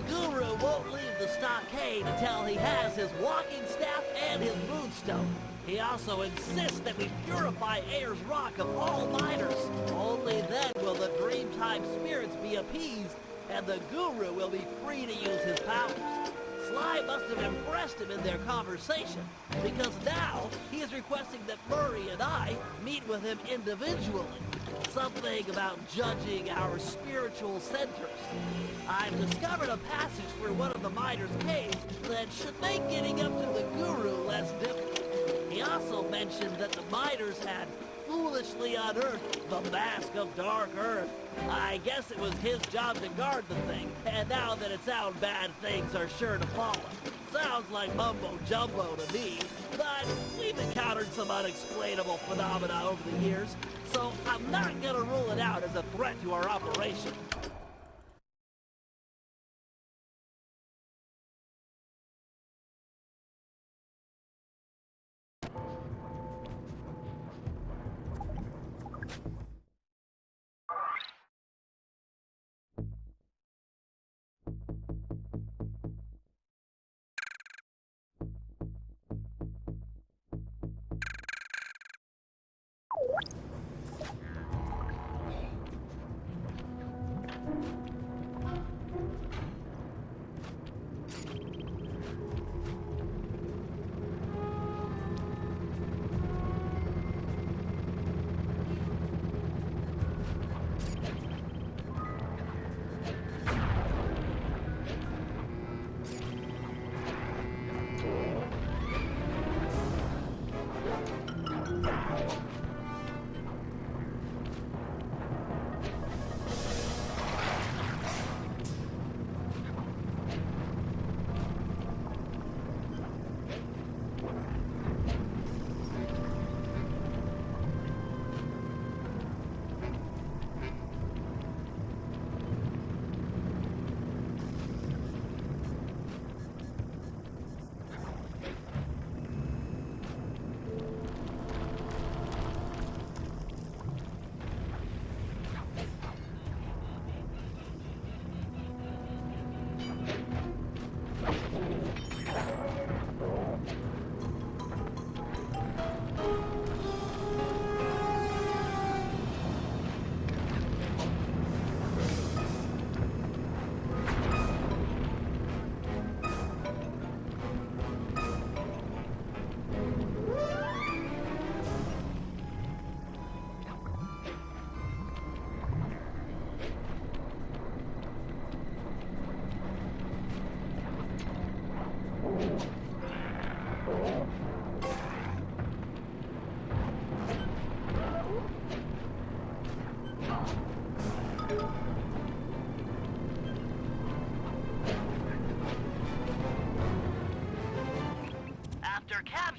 guru won't leave the stockade until he has his walking staff and his moonstone. He also insists that we purify Ayers Rock of all miners. Only then will the Dreamtime spirits be appeased, and the guru will be free to use his powers. Sly must have impressed him in their conversation, because now he is requesting that Murray and I meet with him individually. Something about judging our spiritual centers. I've discovered a passage through one of the miners' caves that should make getting up to the guru less difficult. He also mentioned that the miners had foolishly unearthed the Mask of Dark Earth. I guess it was his job to guard the thing, and now that it's out, bad things are sure to follow. Sounds like mumbo-jumbo to me, but we've encountered some unexplainable phenomena over the years, so I'm not gonna rule it out as a threat to our operation.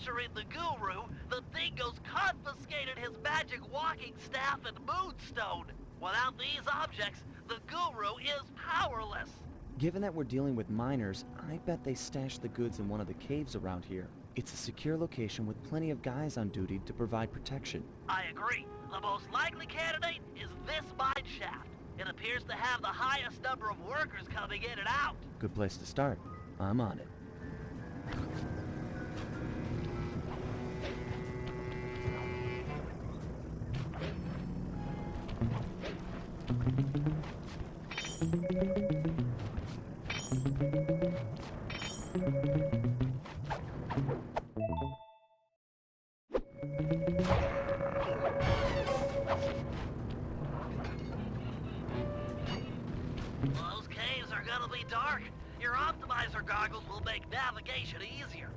capturing the Guru, the Dingoes confiscated his magic walking staff and moonstone. Without these objects, the Guru is powerless. Given that we're dealing with miners, I bet they stashed the goods in one of the caves around here. It's a secure location with plenty of guys on duty to provide protection. I agree. The most likely candidate is this mine shaft. It appears to have the highest number of workers coming in and out. Good place to start. I'm on it. Those caves are gonna be dark. Your optimizer goggles will make navigation easier.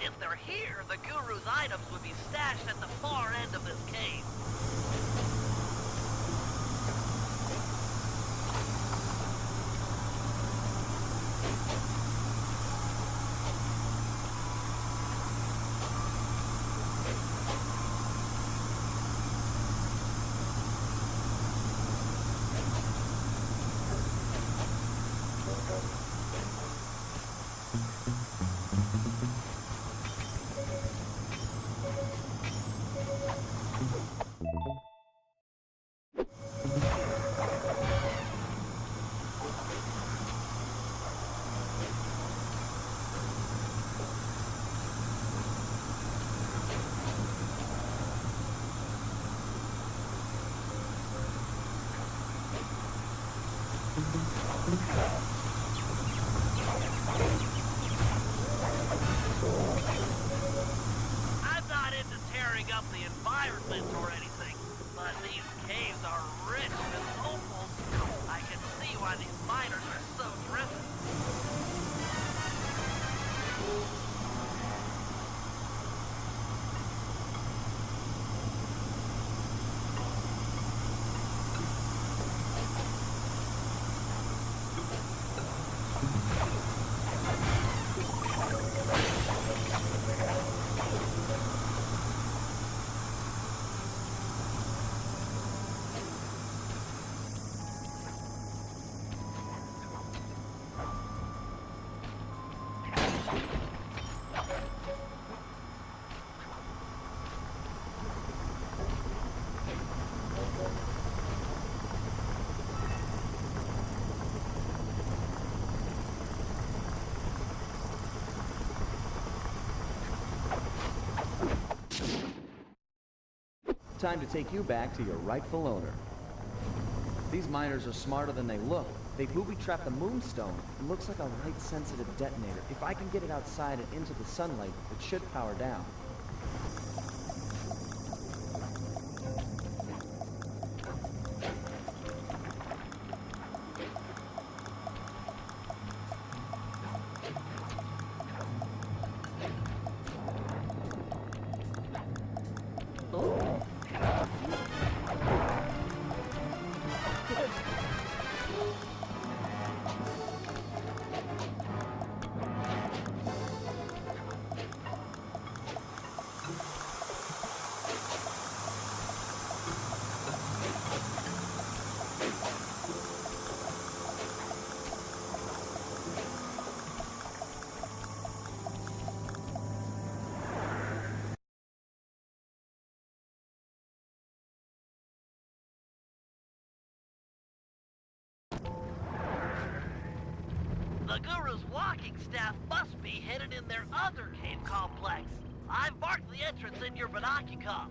If they're here, the Guru's items would be stashed at the far end of this cave. I'm not into tearing up the environment or anything, but these caves are rich with opals. I can see why these miners are so driven. Time to take you back to your rightful owner. These miners are smarter than they look. They booby-trapped the moonstone. It looks like a light-sensitive detonator. If I can get it outside and into the sunlight, it should power down. The Guru's walking staff must be hidden in their other cave complex. I've marked the entrance in your binocular.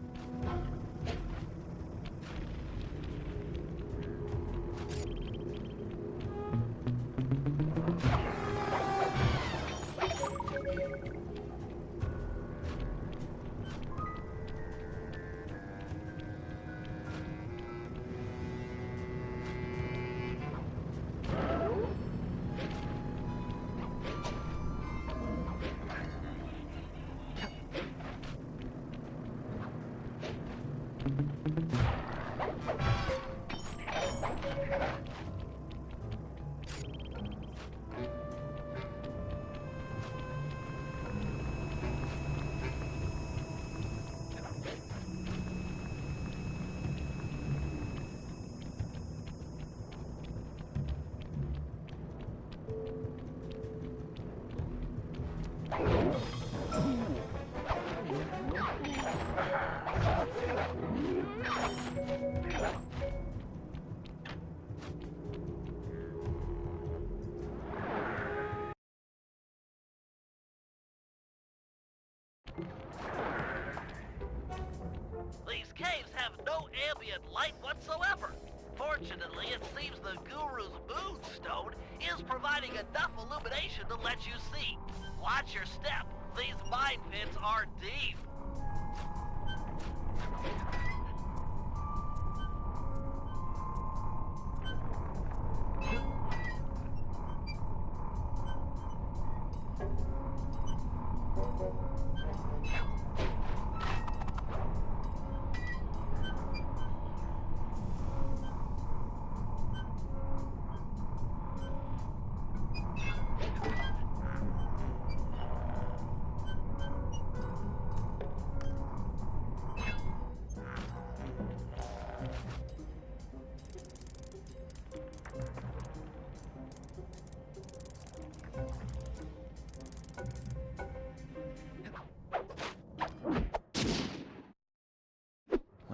no ambient light whatsoever. Fortunately, it seems the Guru's Moonstone is providing enough illumination to let you see. Watch your step. These mine pits are deep.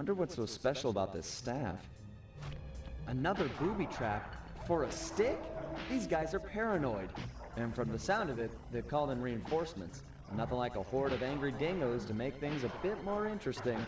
Wonder what's so special about this staff. Another booby trap for a stick? These guys are paranoid. And from the sound of it, they've called in reinforcements. Nothing like a horde of angry dingoes to make things a bit more interesting.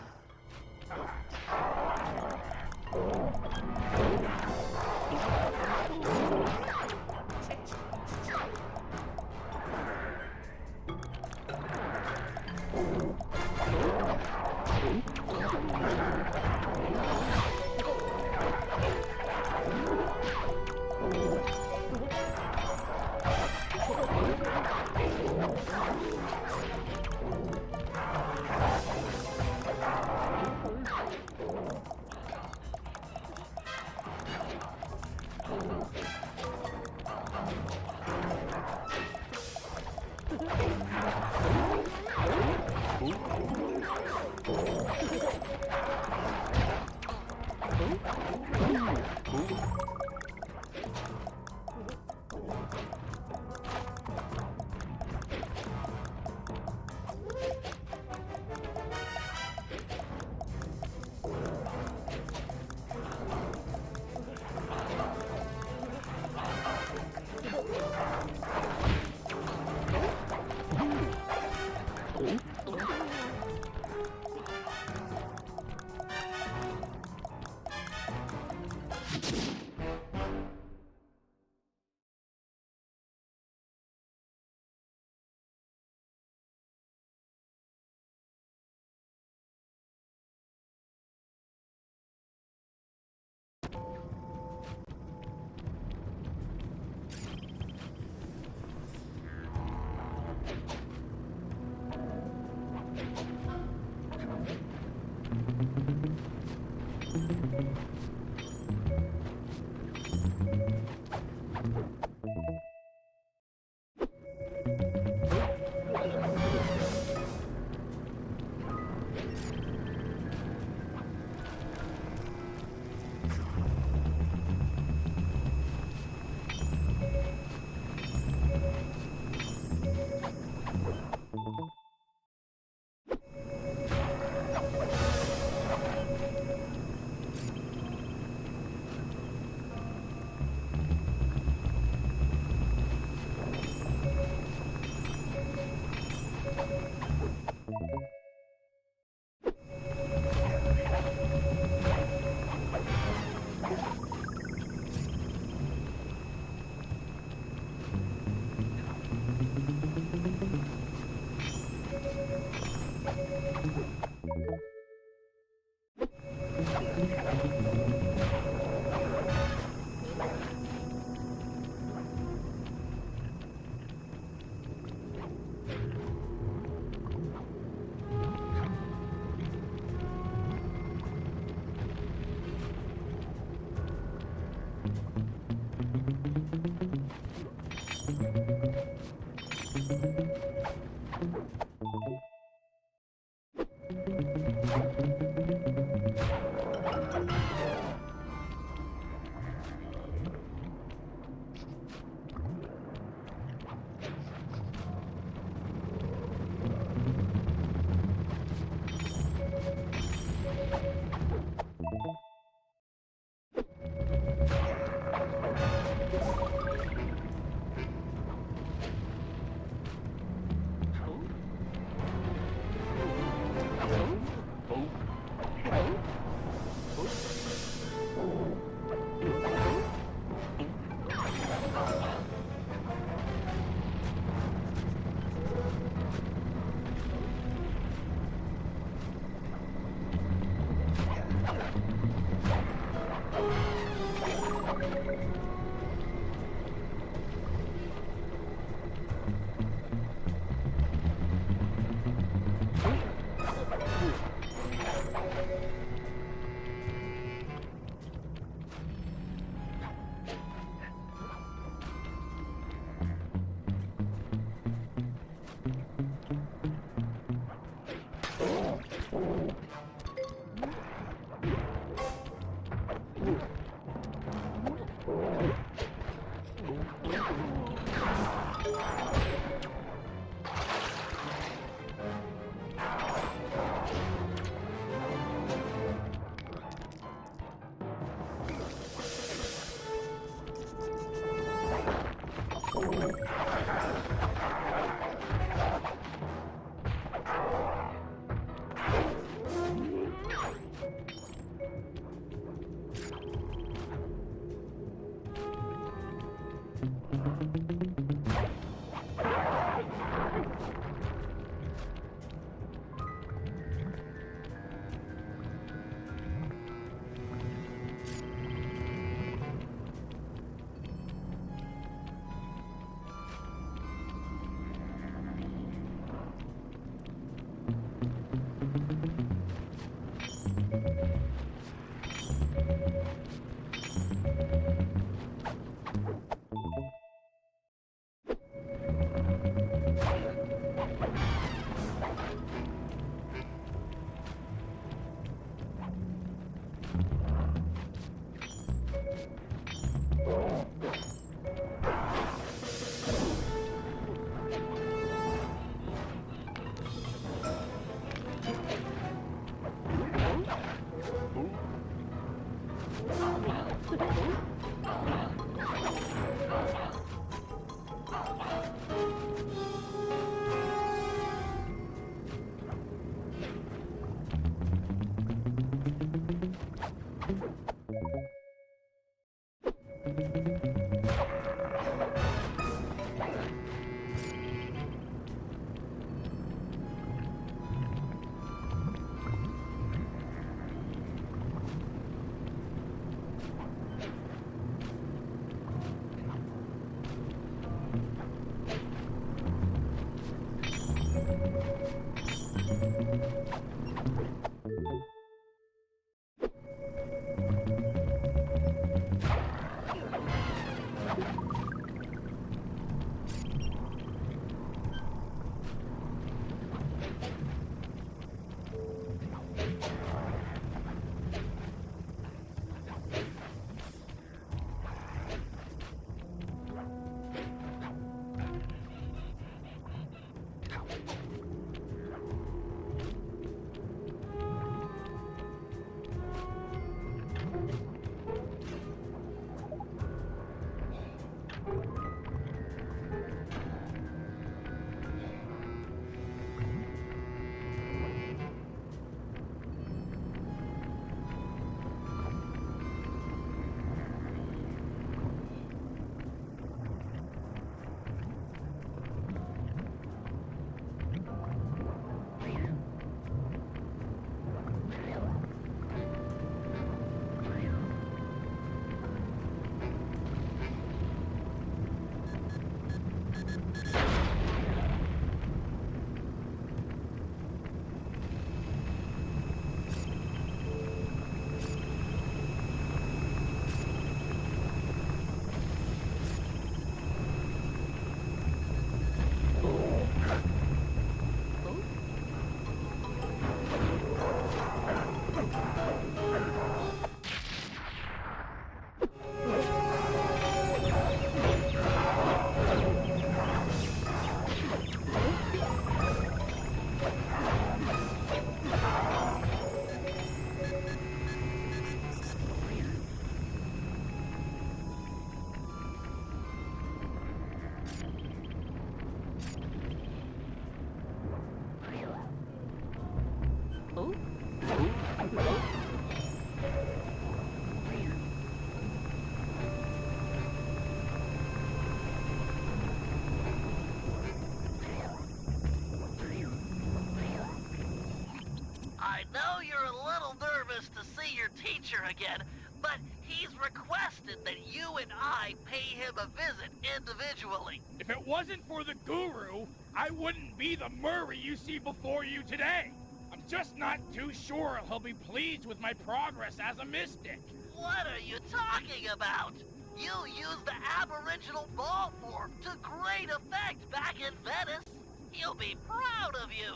I know you're a little nervous to see your teacher again, but He's requested that you and I pay him a visit individually. If it wasn't for the Guru, I wouldn't be the Murray you see before you today. I'm just not too sure he'll be pleased with my progress as a mystic. What are you talking about? You used the Aboriginal ball form to great effect back in Venice. He'll be proud of you.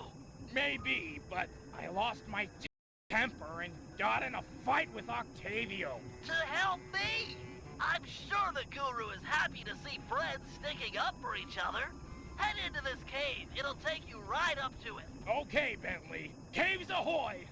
Maybe, but I lost my temper and got in a fight with Octavio. To help me? I'm sure the Guru is happy to see friends sticking up for each other. Head into this cave. It'll take you right up to it. Okay, Bentley. Caves ahoy!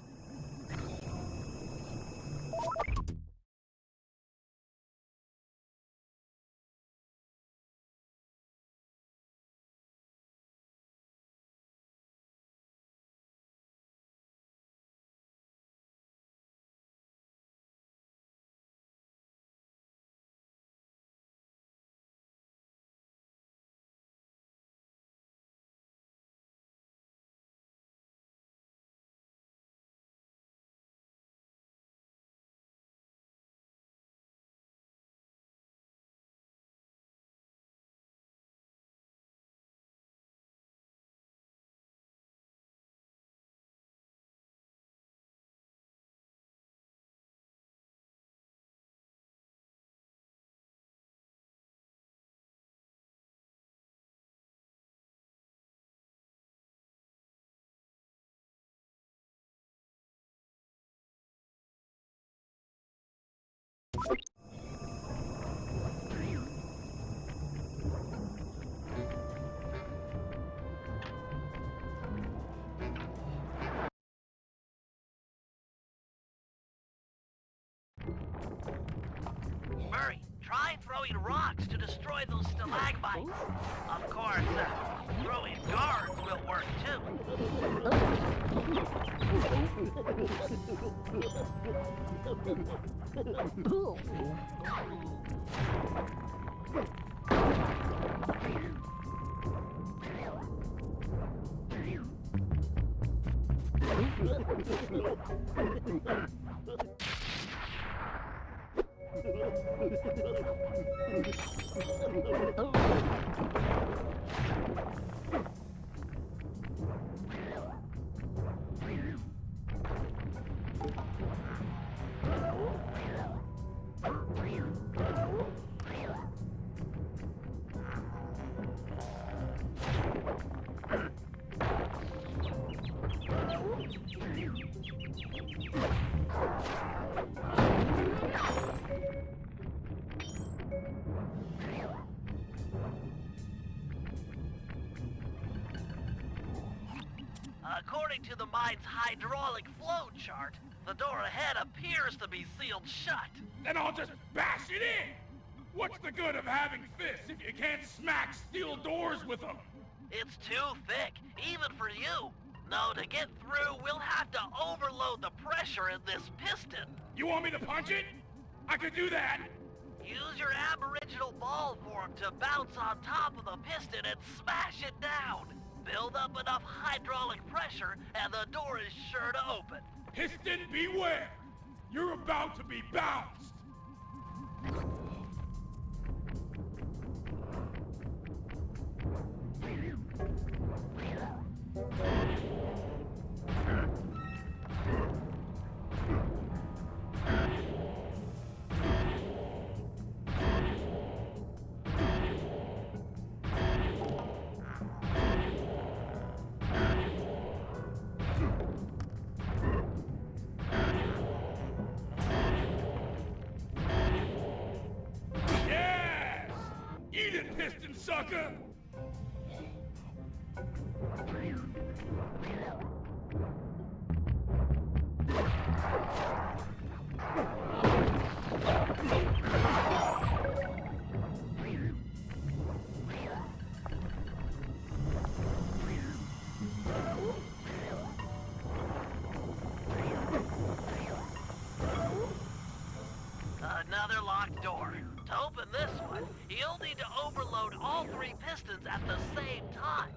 Murray, try throwing rocks to destroy those stalagmites. Of course, throwing guards will work too. According to the mine's hydraulic flow chart, the door ahead appears to be sealed shut. Then I'll just bash it in! What's the good of having fists if you can't smack steel doors with them? It's too thick, even for you. No, to get through, we'll have to overload the pressure in this piston. You want me to punch it? I could do that. Use your Aboriginal ball form to bounce on top of the piston and smash it down. Build up enough hydraulic pressure, and the door is sure to open. Piston beware! You're about to be bounced! Piston sucker! Another locked door. To open this one, you'll need to overload all three pistons at the same time.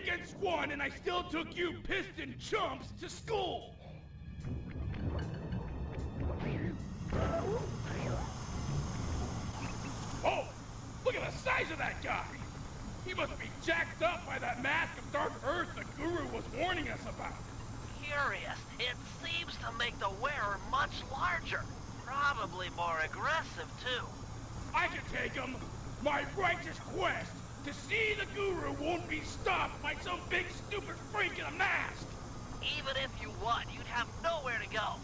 against 1 and I still took you piston chumps to school. Oh, look at the size of that guy. He must be jacked up by that mask of Dark Earth the Guru was warning us about. Curious. It seems to make the wearer much larger. Probably more aggressive, too. I can take him. My righteous quest to see the Guru won't be stopped by some big stupid freak in a mask. Even if you won, you'd have nowhere to go.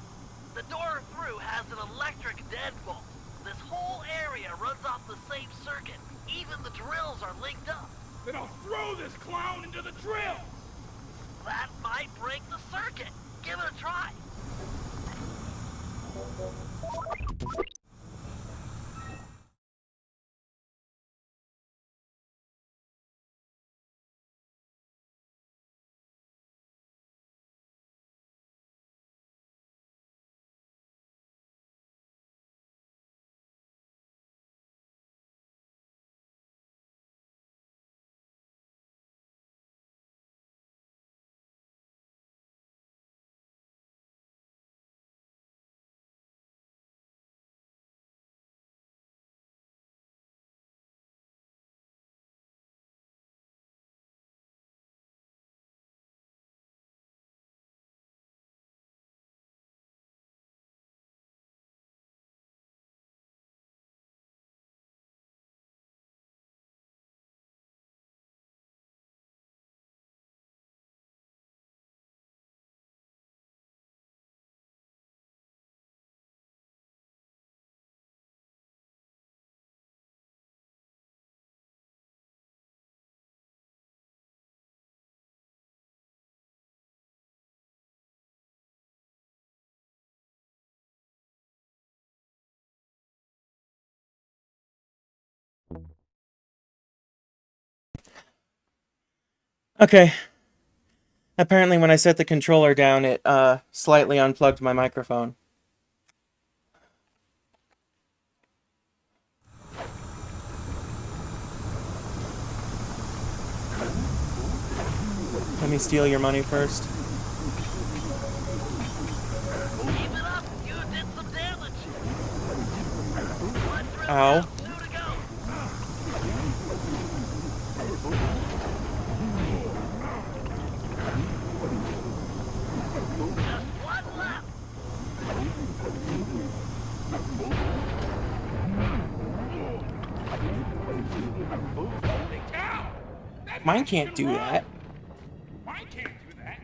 The door through has an electric deadbolt. This whole area runs off the same circuit. Even the drills are linked up. Then I'll throw this clown into the drill. That might break the circuit. Give it a try. Okay. Apparently when I set the controller down, it slightly unplugged my microphone. Let me steal your money first. Keep it up. You did some damage. One drill Ow. down, 2 to go. Just 1 left. Holy cow! Mine can't do that. Mine can't do that.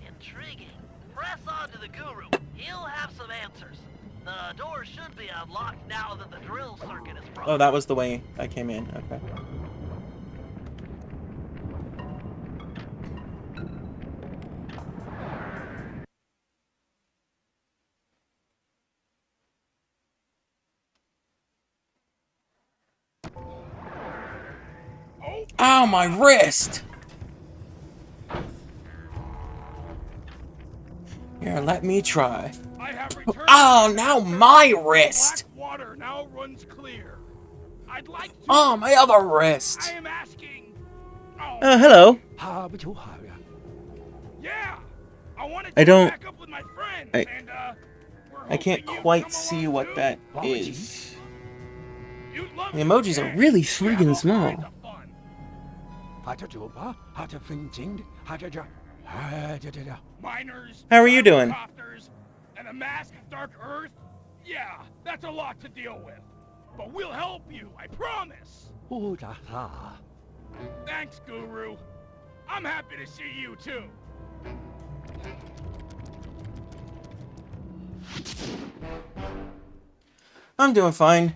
Intriguing. Press on to the Guru. He'll have some answers. The door should be unlocked now that the drill circuit is broken. Oh, that was the way I came in. Okay. Ow, my wrist! Here, let me try. I have returned. Oh, now my wrist! Black water now runs clear. I'd like to. Oh, my other wrist! I am asking. Oh, Hello. yeah. I wanted I to don't- back up with my friend, I- and we're I can't hoping you'd quite come see along what too. that is. You'd love The it, emojis yeah. are really We have friggin' all small. kinds of fun. Miners. How are you doing? Helicopters, and a mask of Dark Earth. Yeah, that's a lot to deal with. But we'll help you, I promise. Thanks, Guru. I'm happy to see you too. I'm doing fine.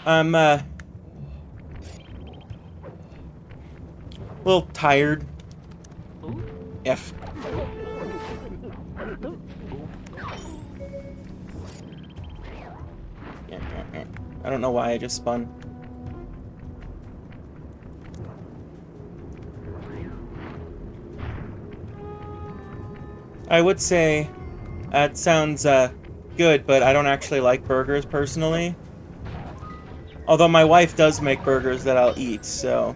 I'm, a little tired. F. I don't know why I just spun. I would say that sounds good, but I don't actually like burgers personally. Although my wife does make burgers that I'll eat, so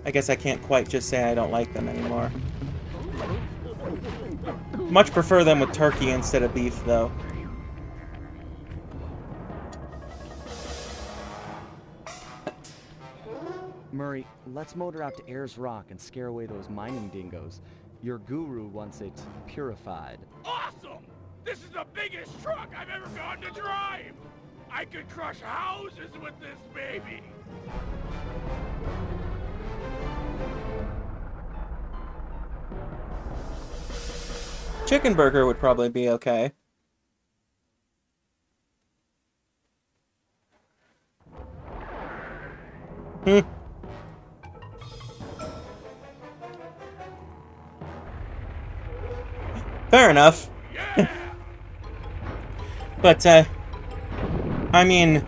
I guess I can't quite just say I don't like them anymore. Much prefer them with turkey instead of beef, though. Murray, let's motor out to Ayers Rock and scare away those mining dingoes. Your guru wants it purified. Awesome! This is the biggest truck I've ever gone to drive! I could crush houses with this baby! Chicken burger would probably be okay. Hmm. Fair enough. But, I mean,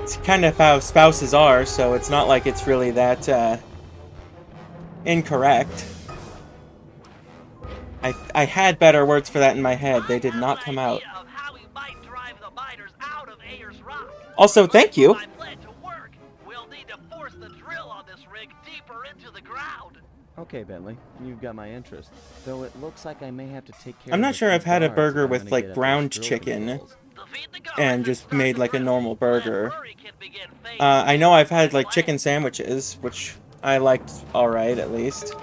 it's kind of how spouses are, so it's not like it's really that, incorrect. I had better words for that in my head. They did not come out. Also, thank you. Okay, Bentley, you've got my interest. Though it looks like I may have to take care I'm of not the sure I've had a guards if burger I'm with, gonna like, get at ground those drill chicken controls. and just made, like, a normal burger. I know I've had, like, chicken sandwiches, which I liked alright, at least.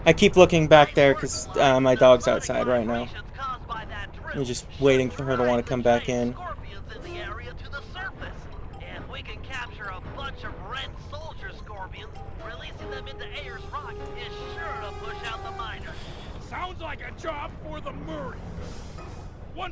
I keep looking back there because my dog's outside right now. I'm just waiting for her to want to come back in. Sounds like a job for the Murray.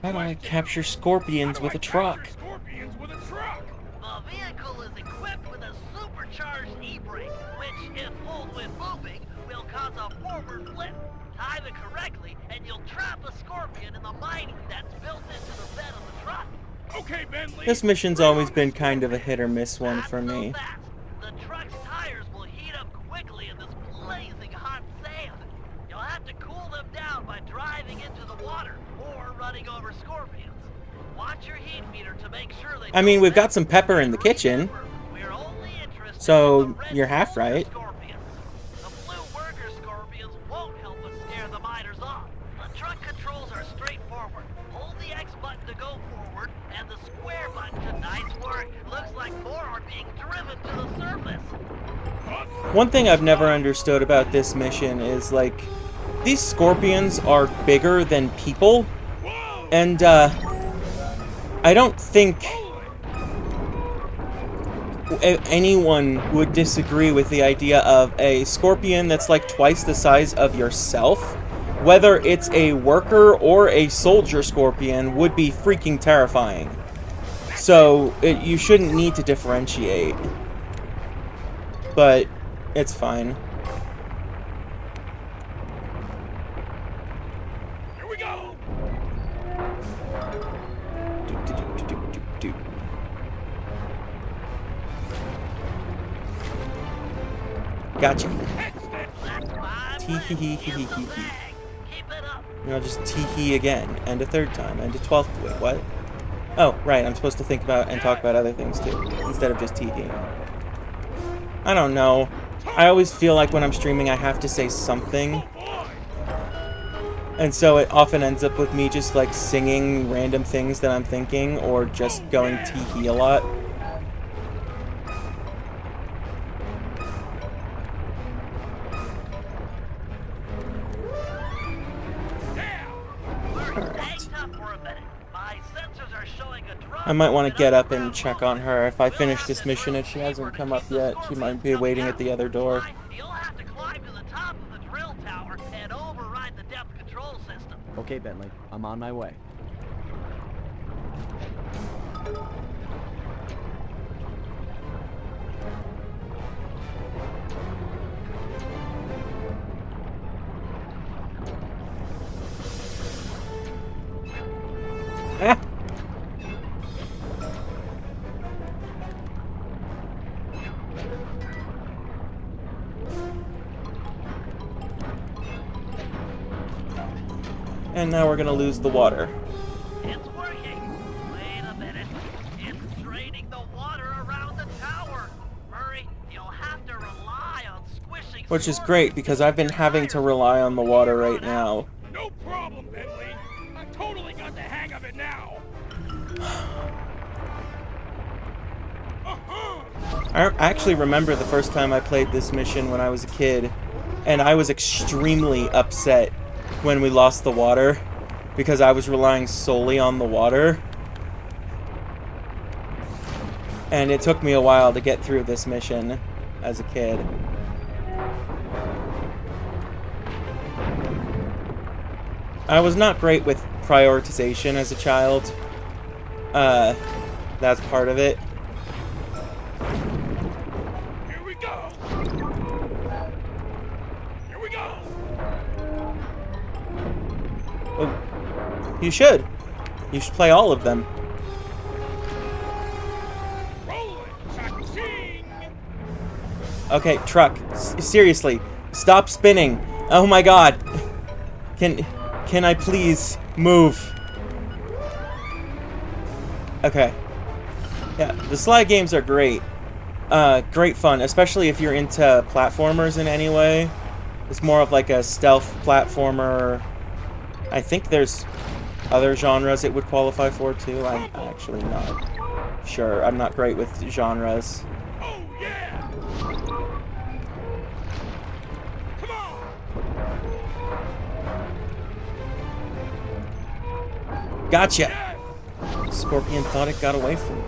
How do I capture scorpions with a truck? Scorpions with a truck. The vehicle is equipped with a supercharged e-brake, which, if pulled when moving, will cause a forward flip. Time it correctly, and you'll trap a scorpion in the mining that's built into the bed of the truck. Okay, Bentley. This mission's always been kind of a hit or miss one for me. The truck's tires will heat up quickly in this blazing hot sand. You'll have to cool them down by driving into the water or running over scorpions. Watch your heat meter to make sure they. I mean, we've got some pepper in the kitchen, so you're half right. The blue worker scorpions won't help us scare the miners off. The truck controls are straightforward. Hold the X button to go forward, and the square button to nice work. Looks like more are being driven to the surface. One thing I've never understood about this mission is, like, these scorpions are bigger than people, and, I don't think anyone would disagree with the idea of a scorpion that's like twice the size of yourself, whether it's a worker or a soldier scorpion, would be freaking terrifying. So you shouldn't need to differentiate, but it's fine. Here we go. Gotcha. Tee-hee-hee-hee-hee-hee. I'll just tee-hee again, and a third time, and a 12th. Wait, what? Oh, right, I'm supposed to think about and talk about other things too, instead of just tee-heeing. I don't know. I always feel like when I'm streaming I have to say something. And so it often ends up with me just like singing random things that I'm thinking, or just going tee-hee a lot. I might want to get up and check on her. If I finish this mission and she hasn't come up yet, she might be waiting at the other door. You'll have to climb to the top of the drill tower and override the depth control system. Okay, Bentley, I'm on my way. Ah! And now we're gonna lose the water. It's working. Wait a minute. It's draining the water around the tower. Murray, you'll have to rely on squishing. Which is great, because I've been having to rely on the water right now. No problem, Bentley. I totally got the hang of it now. I actually remember the first time I played this mission when I was a kid, and I was extremely upset when we lost the water, because I was relying solely on the water. And it took me a while to get through this mission as a kid. I was not great with prioritization as a child. That's part of it. Here we go. Here we go. Oh, you should. You should play all of them. Roll it. So I can sing. Okay, truck. Seriously, stop spinning. Oh my god. Can I please move? Okay. Yeah, the Sly games are great. Great fun, especially if you're into platformers in any way. It's more of like a stealth platformer. I think there's other genres it would qualify for too. I'm actually not sure. I'm not great with genres. Oh yeah. Come on. Gotcha! Scorpion thought it got away from me.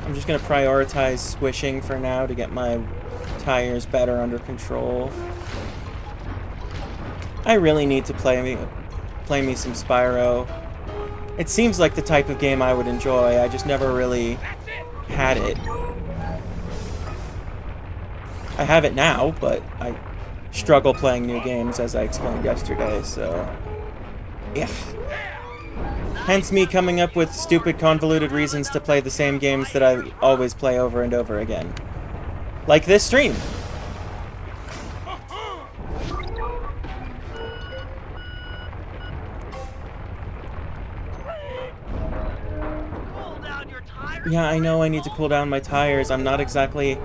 I'm just gonna prioritize squishing for now to get my tires better under control. I really need to play me some Spyro. It seems like the type of game I would enjoy, I just never really had it. I have it now, but I struggle playing new games, as I explained yesterday, so... yeah. Hence me coming up with stupid, convoluted reasons to play the same games that I always play over and over again. Like this stream. Yeah, I know I need to cool down my tires. I'm not exactly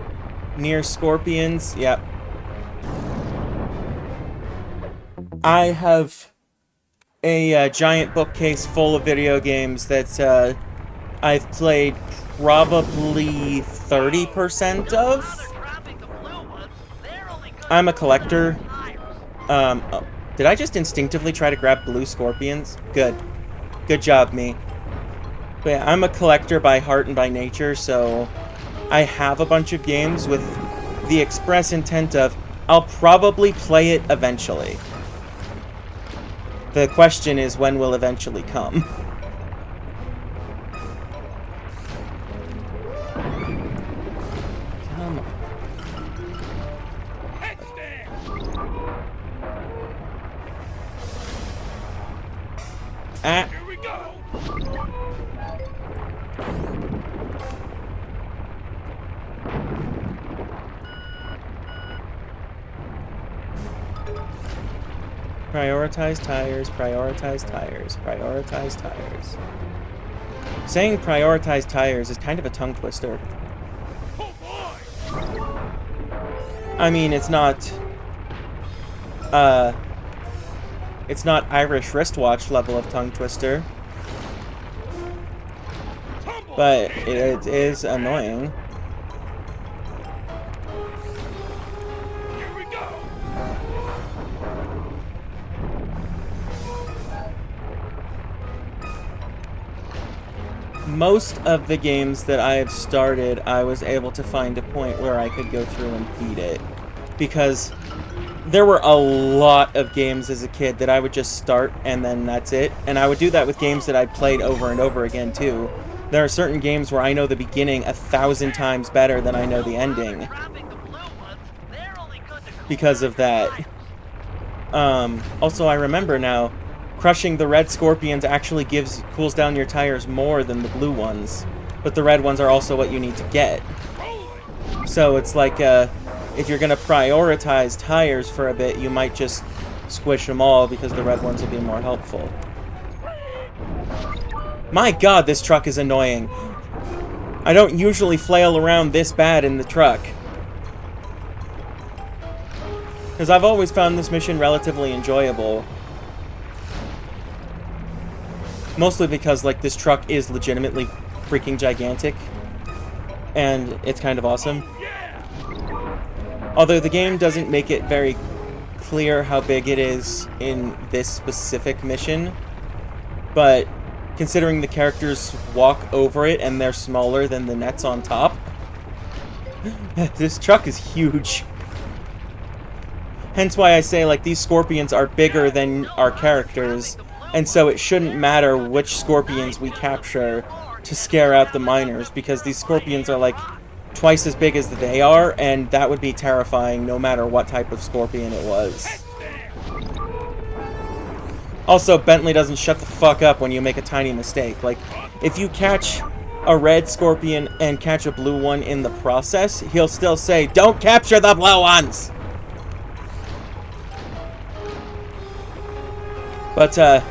near scorpions. Yep. I have a giant bookcase full of video games that I've played probably 30% of. I'm a collector. Oh, did I just instinctively try to grab blue scorpions? Good. Good job, me. But yeah, I'm a collector by heart and by nature, so I have a bunch of games with the express intent of I'll probably play it eventually. The question is, when will eventually come? Come on. Ah. Here we go. Prioritize tires, prioritize tires, prioritize tires. Saying prioritize tires is kind of a tongue twister. I mean, it's not Irish wristwatch level of tongue twister, but it is annoying. Most of the games that I have started, I was able to find a point where I could go through and beat it. Because there were a lot of games as a kid that I would just start and then that's it. And I would do that with games that I'd played over and over again too. There are certain games where I know the beginning 1,000 times better than I know the ending. Because of that. Also, I remember now, crushing the red scorpions actually cools down your tires more than the blue ones. But the red ones are also what you need to get. So it's like if you're going to prioritize tires for a bit, you might just squish them all because the red ones will be more helpful. My god, this truck is annoying. I don't usually flail around this bad in the truck. Because I've always found this mission relatively enjoyable. Mostly because, like, this truck is legitimately freaking gigantic. And it's kind of awesome. Although the game doesn't make it very clear how big it is in this specific mission. But considering the characters walk over it and they're smaller than the nets on top, this truck is huge. Hence why I say, like, these scorpions are bigger than our characters, and so it shouldn't matter which scorpions we capture to scare out the miners, because these scorpions are, like, twice as big as they are, and that would be terrifying no matter what type of scorpion it was. Also, Bentley doesn't shut the fuck up when you make a tiny mistake. Like, if you catch a red scorpion and catch a blue one in the process, he'll still say, "Don't capture the blue ones!" But,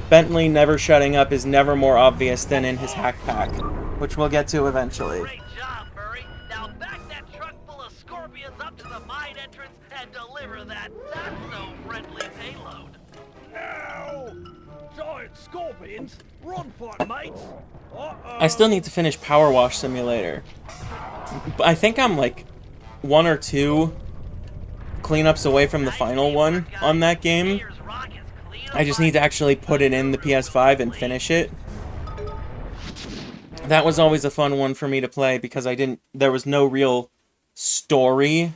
Bentley never shutting up is never more obvious than in his hack pack, which we'll get to eventually. Great job, Murray. Now back that truck full of scorpions up to the mine entrance and deliver that not-so-friendly payload. Ow! Giant scorpions! Run for it, mates! I still need to finish Power Wash Simulator. But I think I'm like 1 or 2 cleanups away from the final one on that game. I just need to actually put it in the PS5 and finish it. That was always a fun one for me to play because there was no real story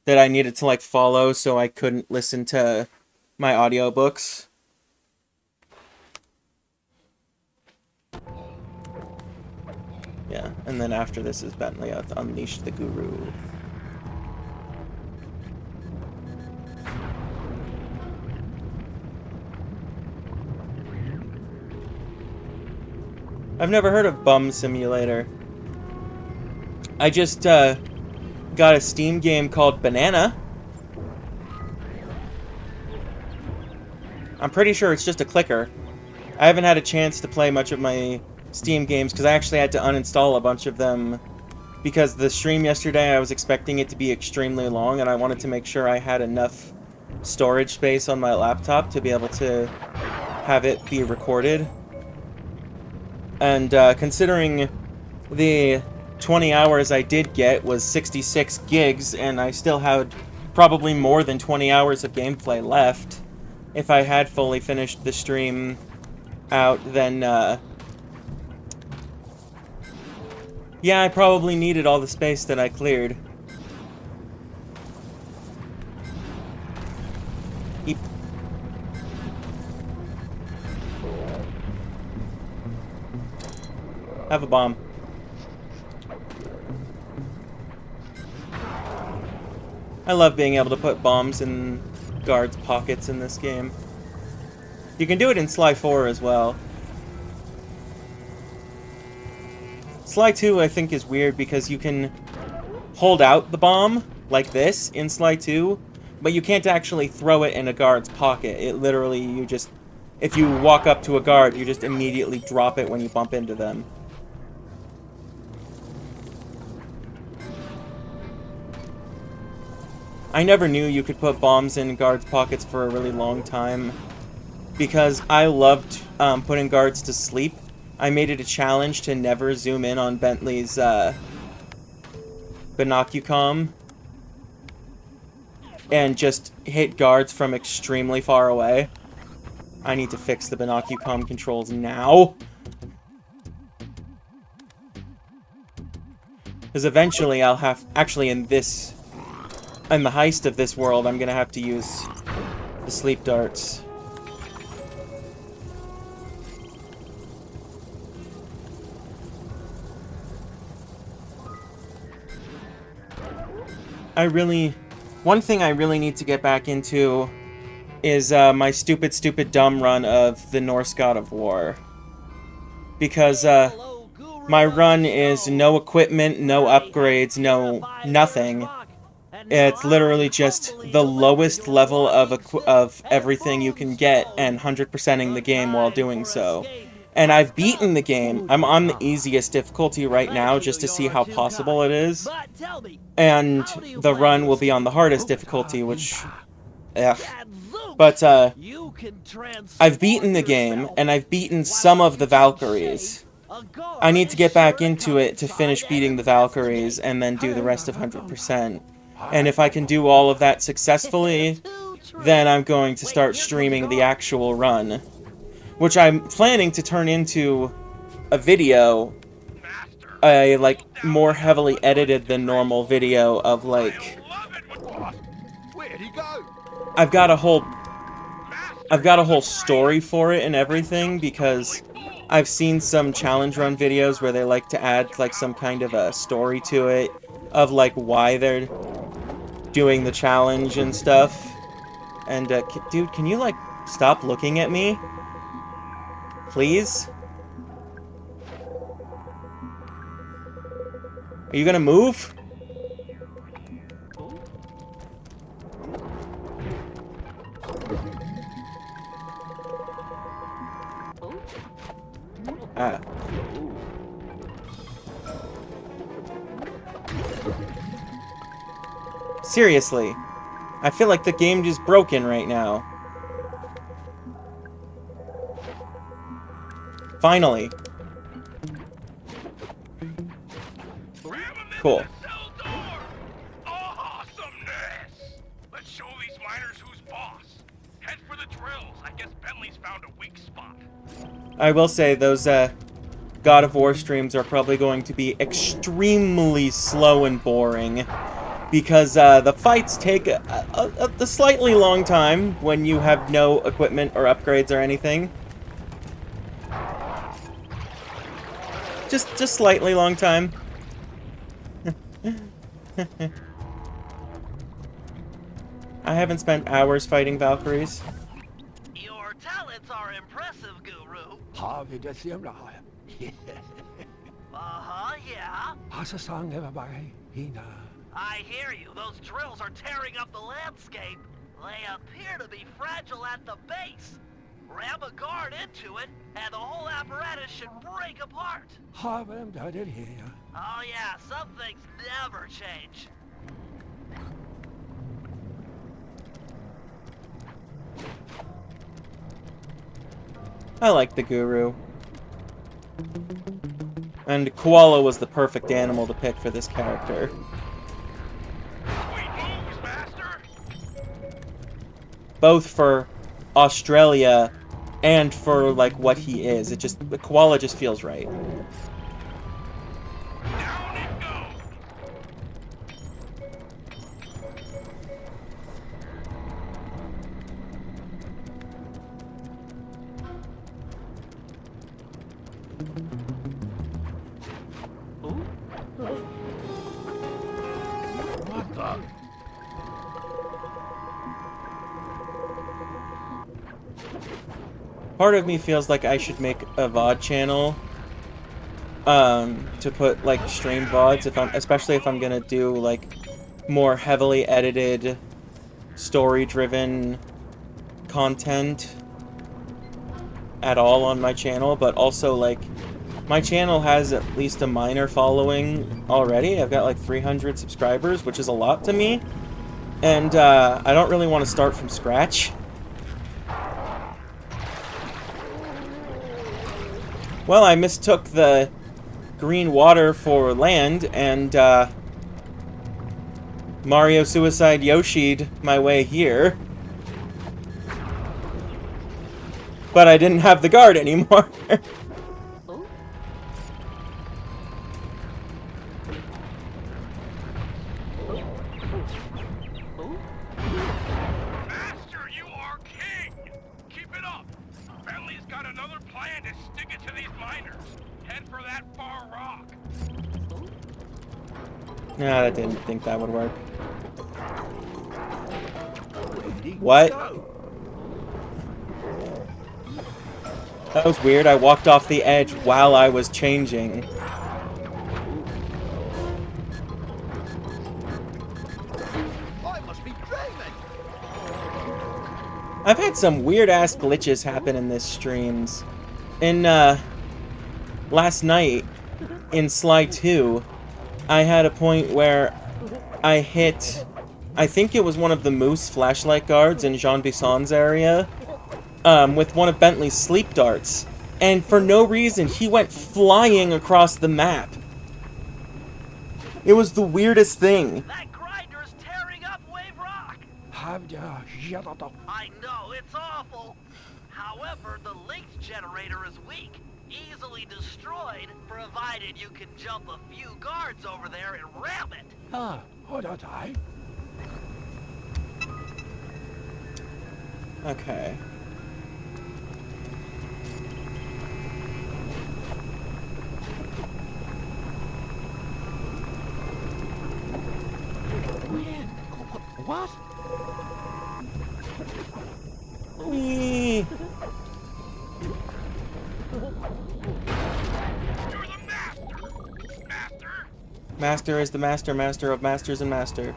that I needed to, like, follow, so I couldn't listen to my audiobooks. Yeah, and then after this is Bentley Unleash the Guru. I've never heard of Bum Simulator. I just got a Steam game called Banana. I'm pretty sure it's just a clicker. I haven't had a chance to play much of my Steam games because I actually had to uninstall a bunch of them because the stream yesterday I was expecting it to be extremely long and I wanted to make sure I had enough storage space on my laptop to be able to have it be recorded. And considering the 20 hours I did get was 66 gigs, and I still had probably more than 20 hours of gameplay left, if I had fully finished the stream out, then, yeah, I probably needed all the space that I cleared. Eep. Have a bomb. I love being able to put bombs in guards' pockets in this game. You can do it in Sly 4 as well. Sly 2, I think, is weird because you can hold out the bomb, like this, in Sly 2, but you can't actually throw it in a guard's pocket. It literally, if you walk up to a guard, you just immediately drop it when you bump into them. I never knew you could put bombs in guards' pockets for a really long time because I loved putting guards to sleep. I made it a challenge to never zoom in on Bentley's binocucom and just hit guards from extremely far away. I need to fix the binocucom controls now. Because eventually I'll have... Actually, in the heist of this world, I'm gonna have to use the sleep darts. One thing I really need to get back into is my stupid dumb run of the Norse God of War. Because my run is no equipment, no upgrades, no nothing. It's literally just the lowest level of everything you can get and 100%ing the game while doing so. And I've beaten the game. I'm on the easiest difficulty right now just to see how possible it is. And the run will be on the hardest difficulty, which... ugh. But, I've beaten the game, and I've beaten some of the Valkyries. I need to get back into it to finish beating the Valkyries and then do the rest of 100%. And if I can do all of that successfully, then I'm going to start streaming the actual run. Which I'm planning to turn into a video, a, like, more heavily edited than normal video of, like... I've got a whole story for it and everything, because I've seen some challenge run videos where they like to add, like, some kind of a story to it, of, like, why they're doing the challenge and stuff. And, dude, can you, like, stop looking at me? Please? Are you gonna move? Ah. Seriously. I feel like the game is broken right now. Finally. Cool. Awesomeness! Let's show these miners who's boss. Head for the drills. I guess Bentley's found a weak spot. I will say those God of War streams are probably going to be extremely slow and boring, because the fights take a slightly long time when you have no equipment or upgrades or anything. Just slightly long time. I haven't spent hours fighting Valkyries. Your talents are impressive, Guru. Har vi det simler? Uh-huh, yeah. Har sang everybody hina. I hear you. Those drills are tearing up the landscape. They appear to be fragile at the base. Ram a guard into it, and the whole apparatus should break apart. Har vi dem der det her? Oh yeah, some things never change. I like the Guru. And Koala was the perfect animal to pick for this character. Both for Australia and for, like, what he is. The Koala just feels right. What the? Part of me feels like I should make a VOD channel to put, like, stream VODs, especially if I'm gonna do, like, more heavily edited, story-driven content at all on my channel, but also, like, my channel has at least a minor following already. I've got, like, 300 subscribers, which is a lot to me, and I don't really want to start from scratch. Well, I mistook the green water for land, and Mario Suicide Yoshi'd my way here. But I didn't have the guard anymore. Master, you are king! Keep it up! Bentley's got another plan to stick it to these miners. Head for that far rock. Nah, I didn't think that would work. What? That was weird. I walked off the edge while I was changing. I've had some weird-ass glitches happen in this streams. In, last night, in Sly 2, I had a point where I hit... I think it was one of the Moose flashlight guards in Jean Bisson's area, with one of Bentley's sleep darts. And for no reason, he went flying across the map. It was the weirdest thing. That grinder's tearing up Wave Rock. I know, it's awful. However, the linked generator is weak, easily destroyed, provided you can jump a few guards over there and ram it. Okay. What? Whee! You're the master! Master! Master is the master, master of masters and master.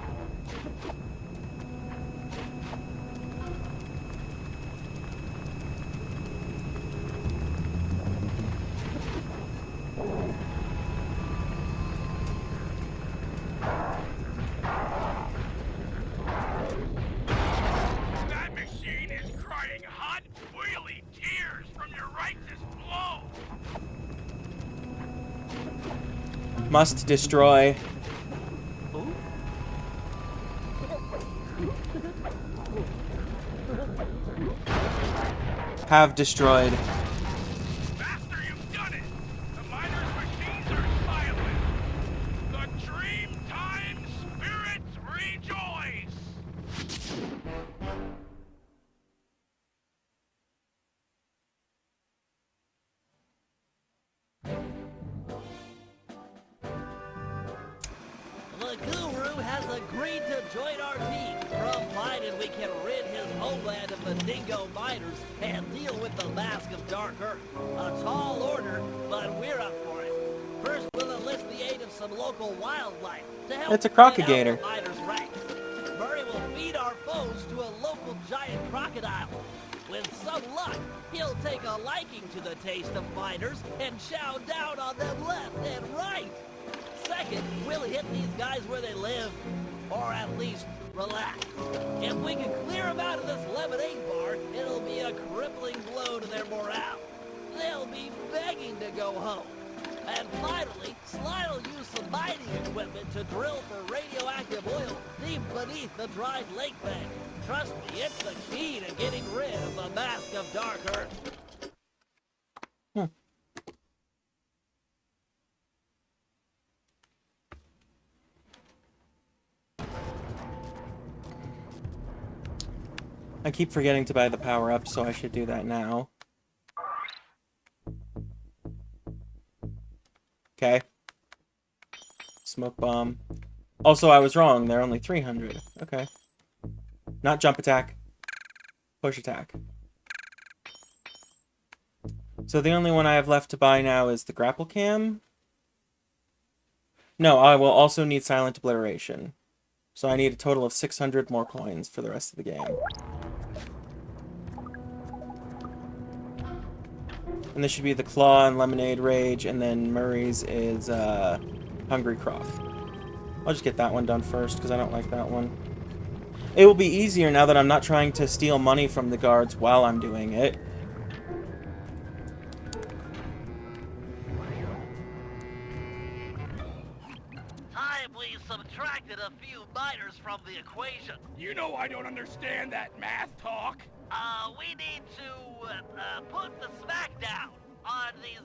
That machine is crying hot, oily tears from your righteous blow! Must destroy. Have destroyed. Master, you've done it! The miners' machines are silent! The Dreamtime spirits rejoice! The Guru has agreed to join our team, provided we can rid his homeland of the dingo miners and deal with the Mask of Dark Earth. A tall order, but we're up for it. First, we'll enlist the aid of some local wildlife to help It's a clean out crocagator. the miners' ranks. Murray will feed our foes to a local giant crocodile. With some luck, he'll take a liking to the taste of miners and chow down on them left and right. Second, we'll hit these guys where they live, or at least relax. If we can clear them out of this lemonade bar, it'll be a crippling blow to their morale. They'll be begging to go home. And finally, Sly will use some mining equipment to drill for radioactive oil deep beneath the dried lake bed. Trust me, it's the key to getting rid of the Mask of Dark Earth. I keep forgetting to buy the power-up, so I should do that now. Okay. Smoke bomb. Also, I was wrong. They're only 300. Okay. Not jump attack. Push attack. So the only one I have left to buy now is the grapple cam. No, I will also need silent obliteration. So I need a total of 600 more coins for the rest of the game. And this should be the Claw and Lemonade Rage, and then Murray's is Hungry Croft. I'll just get that one done first, because I don't like that one. It will be easier now that I'm not trying to steal money from the guards while I'm doing it. Time we subtracted a few miners from the equation. You know I don't understand that math talk. We need to put the smack down on these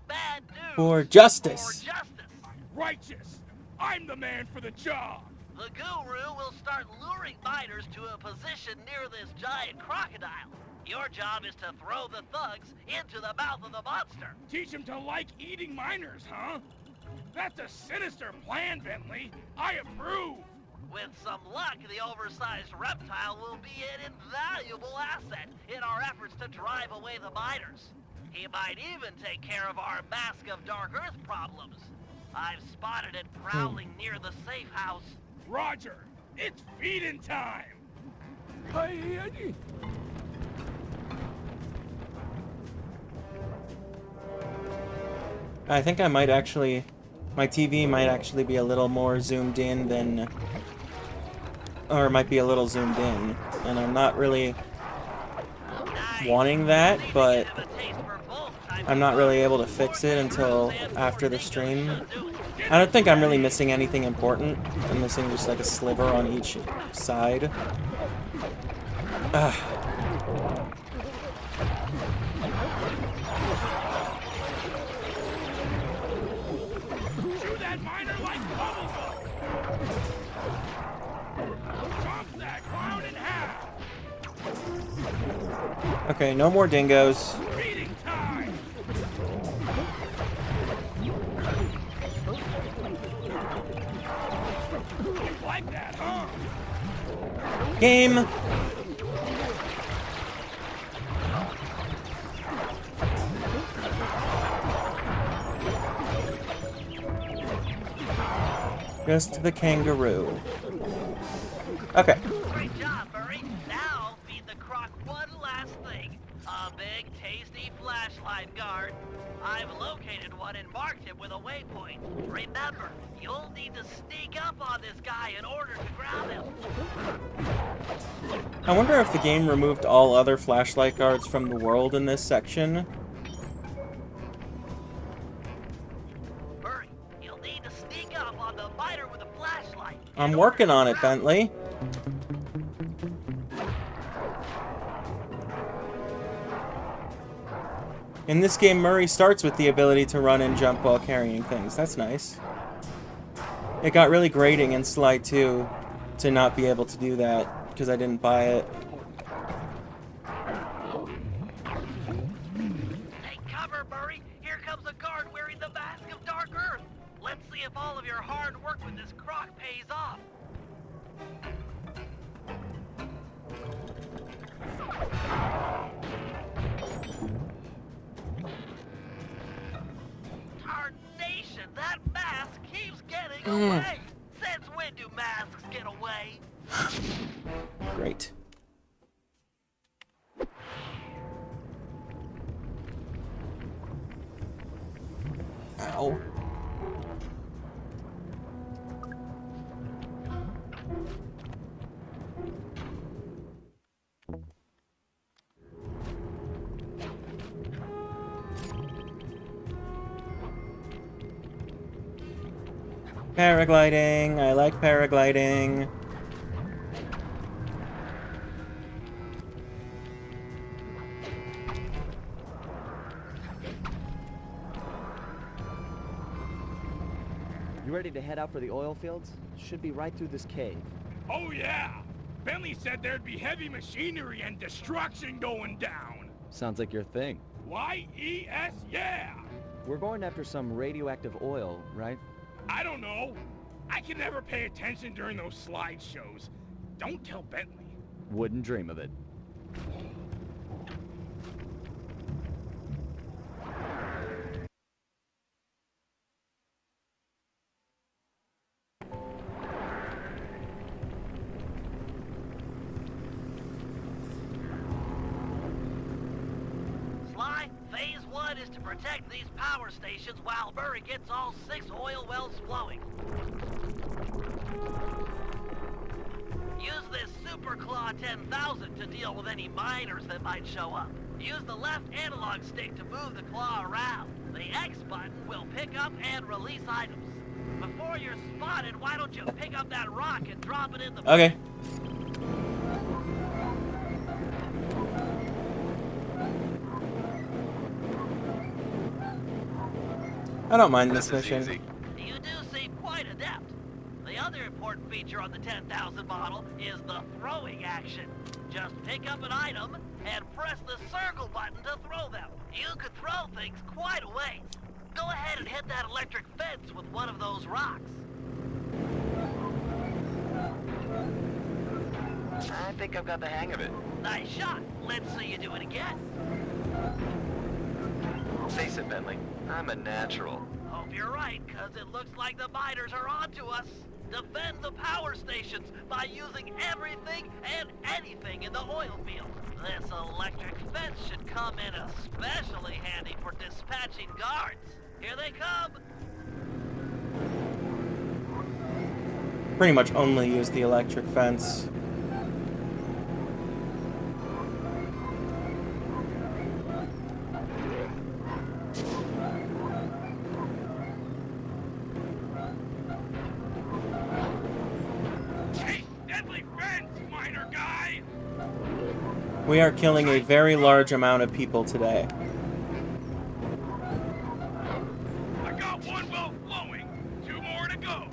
bad dudes. For justice. For justice. Righteous! I'm the man for the job! The Guru will start luring miners to a position near this giant crocodile. Your job is to throw the thugs into the mouth of the monster. Teach them to like eating miners, huh? That's a sinister plan, Bentley. I approve. With some luck, the oversized reptile will be an invaluable asset in our efforts to drive away the miners. He might even take care of our Mask of Dark Earth problems. I've spotted it prowling near the safe house. Roger, it's feeding time. I think I might actually... My TV might actually be a little more zoomed in than... Or it might be a little zoomed in. And I'm not really wanting that, but I'm not really able to fix it until after the stream. I don't think I'm really missing anything important. I'm missing just like a sliver on each side. Ugh. Chew that miner like bubblegum! Chop that clown in half! Okay, no more dingoes. Beating time! Like that, huh? Game! Just the kangaroo. Okay. Great job, Murray. Now feed the croc one last thing. A big, tasty flashlight guard. I've located one and marked him with a waypoint. Remember, you'll need to sneak up on this guy in order to grab him. I wonder if the game removed all other flashlight guards from the world in this section. Murray, you'll need to sneak up on the miner with a flashlight. I'm working on it, Bentley. In this game, Murray starts with the ability to run and jump while carrying things. That's nice. It got really grating in Sly 2 to not be able to do that, because I didn't buy it. Take cover, Murray. Here comes a guard wearing the mask of Dark Earth. Let's see if all of your hard work with this croc pays off. Tarnation, that mask keeps getting away. Since when do masks get away? Great. Ow. Paragliding. I like paragliding. You ready to head out for the oil fields? Should be right through this cave. Oh yeah! Bentley said there'd be heavy machinery and destruction going down! Sounds like your thing. Y-E-S, yeah! We're going after some radioactive oil, right? I don't know. I can never pay attention during those slideshows. Don't tell Bentley. Wouldn't dream of it. Sly, phase 1 is to protect these power stations while Murray gets all 6 oil wells flowing. Use this Super Claw 10,000 to deal with any miners that might show up. Use the left analog stick to move the claw around. The X button will pick up and release items. Before you're spotted, why don't you pick up that rock and drop it in the... Okay. I don't mind this mission. You do seem quite adept. The other important feature on the 10,000 model is the throwing action. Just pick up an item and press the circle button to throw them. You could throw things quite a ways. Go ahead and hit that electric fence with one of those rocks. I think I've got the hang of it. Nice shot. Let's see you do it again. Face it, Bentley. I'm a natural. Hope you're right, 'cause it looks like the miners are onto us. Defend the power stations by using everything and anything in the oil field. This electric fence should come in especially handy for dispatching guards. Here they come. Pretty much only use the electric fence. Chase deadly fence, miner guy! We are killing a very large amount of people today. I got one well flowing, 2 more to go.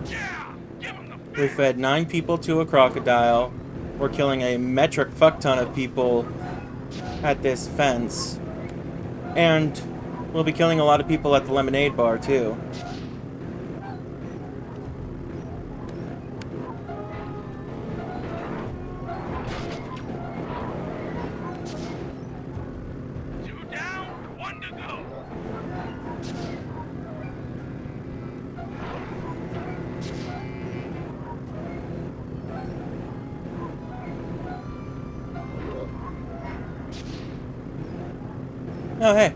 Yeah, give him the We fed 9 people to a crocodile. We're killing a metric fuck ton of people at this fence. And we'll be killing a lot of people at the lemonade bar, too. Two down, 1 to go. Oh, hey.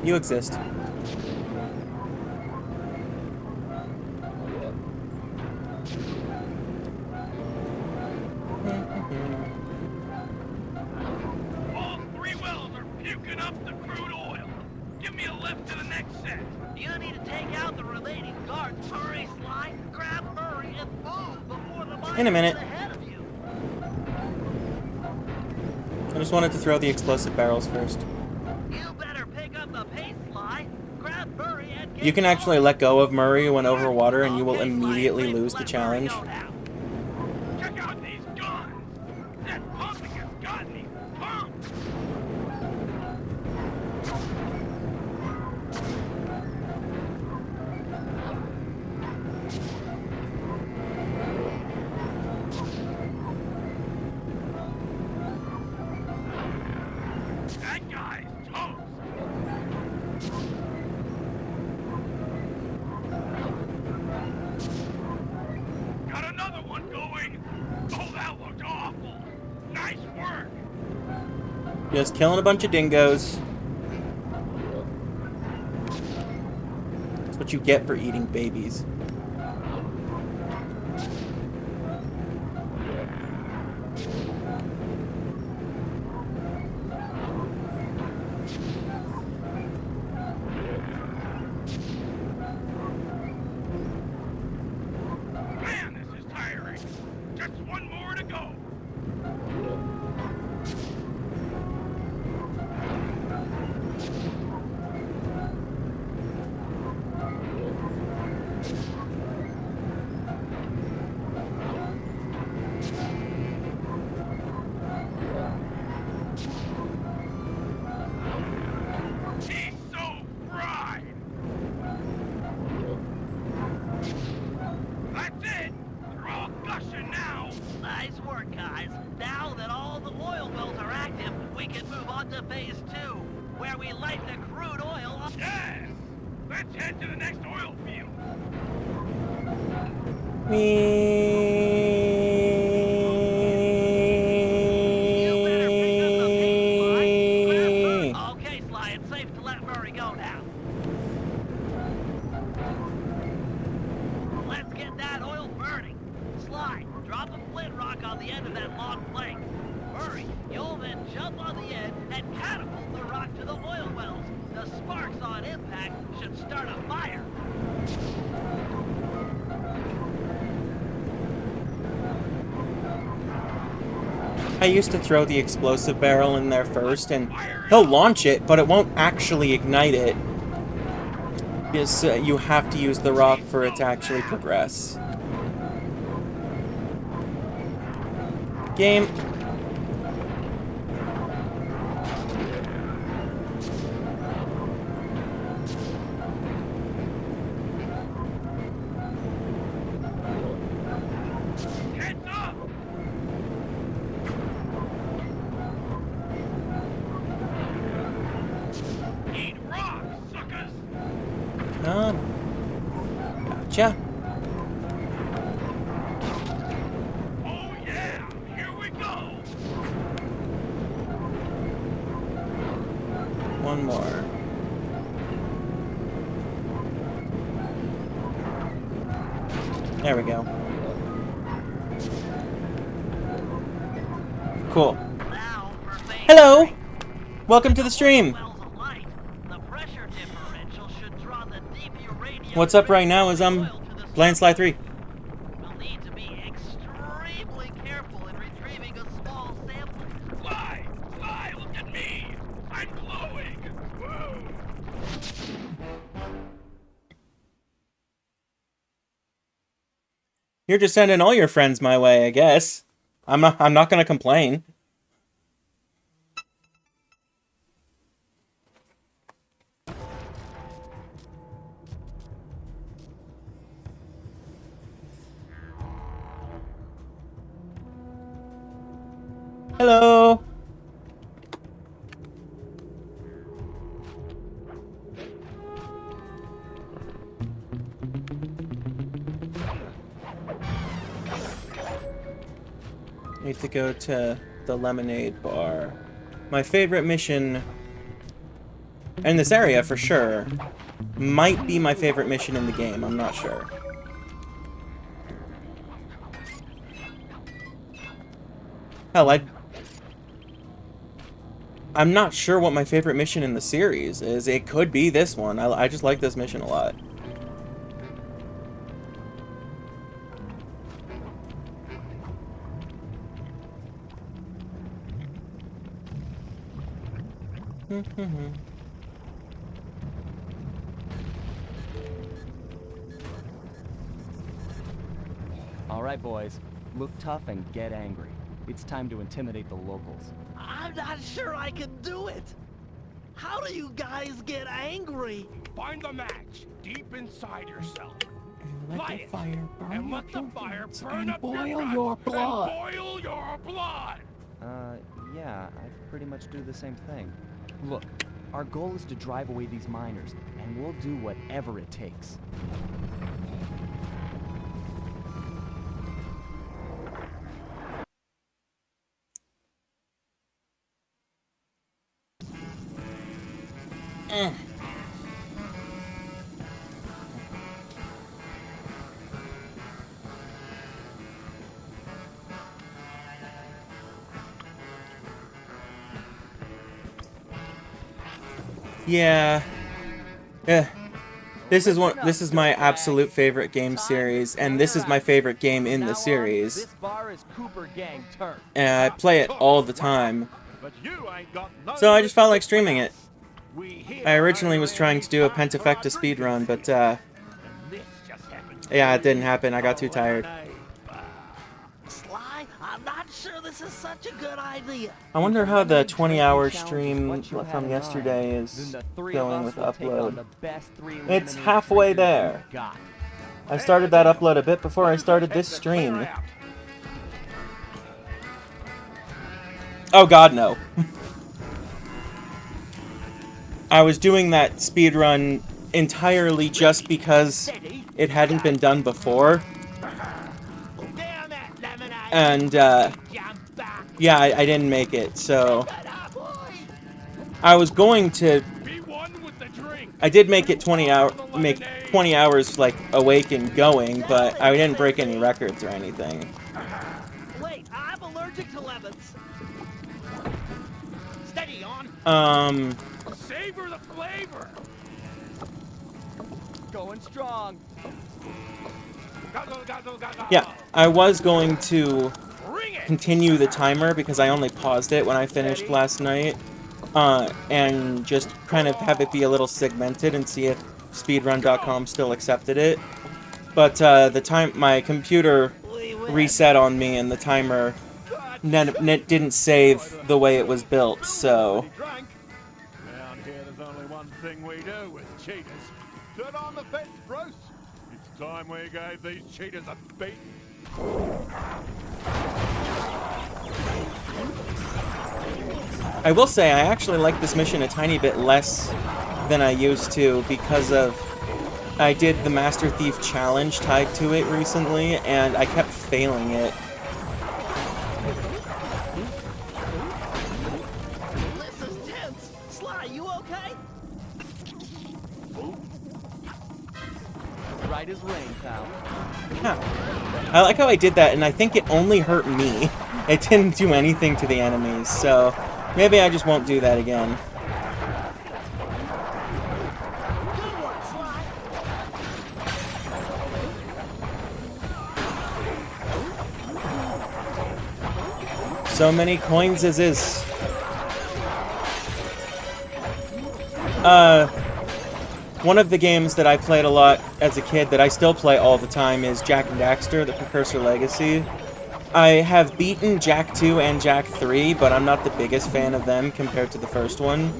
You exist. All 3 wells are puking up the crude oil. Give me a lift to the next set. You need to take out the remaining guards. Hurry, Sly. Grab Murray and move before the miners In a minute. get ahead of you. I just wanted to throw the explosive barrels first. You better pick up the pace, Sly. Grab Murray and get You can going. actually let go of Murray when over water and you will Okay, Sly, immediately safe to lose the let Murray challenge. go now. Check out these guns. That pumping has got me pumped. That guy's toast. Got another one going. Oh, that looked awful. Nice work. Just killing a bunch of dingoes. That's what you get for eating babies. Man, this is tiring. Just 1 more to go. He's so fried. That's it. They're all gushing now. Nice work, guys. Now that all the oil wells are active, we can move on to phase 2, where we light the crude oil up. Yes. Let's head to the next oil field. Me. Okay, Sly, it's safe to let Murray go now. Let's get that oil burning. Sly, drop a flint rock on the end of that long plank. Murray, you'll then jump on the end and catapult the rock to the oil wells. The sparks on impact should start a fire. I used to throw the explosive barrel in there first, and he'll launch it, but it won't actually ignite it. Because you have to use the rock for it to actually progress. Game. Heads up. Eat rocks, suckers. Gotcha. Oh yeah, here we go. One more. There we go. Cool. Now for phase Hello! three. Welcome to the stream! Wells of light. The pressure differential should draw the deep uranium What's up right now is oil to the playing Sly 3. We'll need to be extremely careful in retrieving a small sample. Fly, fly, look at me. I'm glowing. Woo. You're just sending all your friends my way, I guess. I'm not gonna complain. Hello. Need to go to the lemonade bar. My favorite mission in this area, for sure, might be my favorite mission in the game. I'm not sure. Hell, I'm not sure what my favorite mission in the series is. It could be this one. I just like this mission a lot. All right, boys. Look tough and get angry. It's time to intimidate the locals. I'm not sure I can do it. How do you guys get angry? Find the match deep inside yourself. Let Light the it, fire burn and let the your fire guts burn and up boil your guts your blood. And boil your blood. Yeah, I pretty much do the same thing. Look, our goal is to drive away these miners, and we'll do whatever it takes. Yeah. This is my absolute favorite game series, and this is my favorite game in the series. This bar is Cooper Gang turn. And I play it all the time. But you ain't got none So I of just this felt like to streaming it. We here I originally are was trying to do a Pentafecta speedrun, but and this just happened. yeah, it didn't happen. I got too tired. Sly, I'm not sure this is such a good idea. I wonder how the 20-hour Challenge stream what you had from in yesterday mind. is Then the three of going us with will take on upload. the best three It's eliminated halfway creatures there. we've got. I started that upload a bit before I started this stream. Oh god, no. I was doing that speedrun entirely just because it hadn't been done before. And, yeah, I didn't make it, so... I was going to... I did make it 20 hours, like, awake and going, but I didn't break any records or anything. Wait, I'm allergic to lemons. Steady on. Savor the flavor. Going strong. Guzzle, guzzle, guzzle. Yeah, I was going to Ring it. continue the timer because I only paused it when I finished last night. And just kind of have it be a little segmented and see if speedrun.com still accepted it. But my computer reset on me and the timer didn't save the way it was built, so... Around here, there's only one thing we do with cheaters. Turn on the fence, Bruce. It's time we gave these cheaters a beat. I will say I actually like this mission a tiny bit less than I used to because of I did the Master Thief Challenge tied to it recently, and I kept failing it. This is tense. Sly, you okay? Right as rain, pal. Huh. I like how I did that, and I think it only hurt me. It didn't do anything to the enemies, so maybe I just won't do that again. Good one, Sly. So many coins as is. One of the games that I played a lot as a kid that I still play all the time is Jak and Daxter, the Precursor Legacy. I have beaten Jak 2 and Jak 3, but I'm not the biggest fan of them compared to the first one.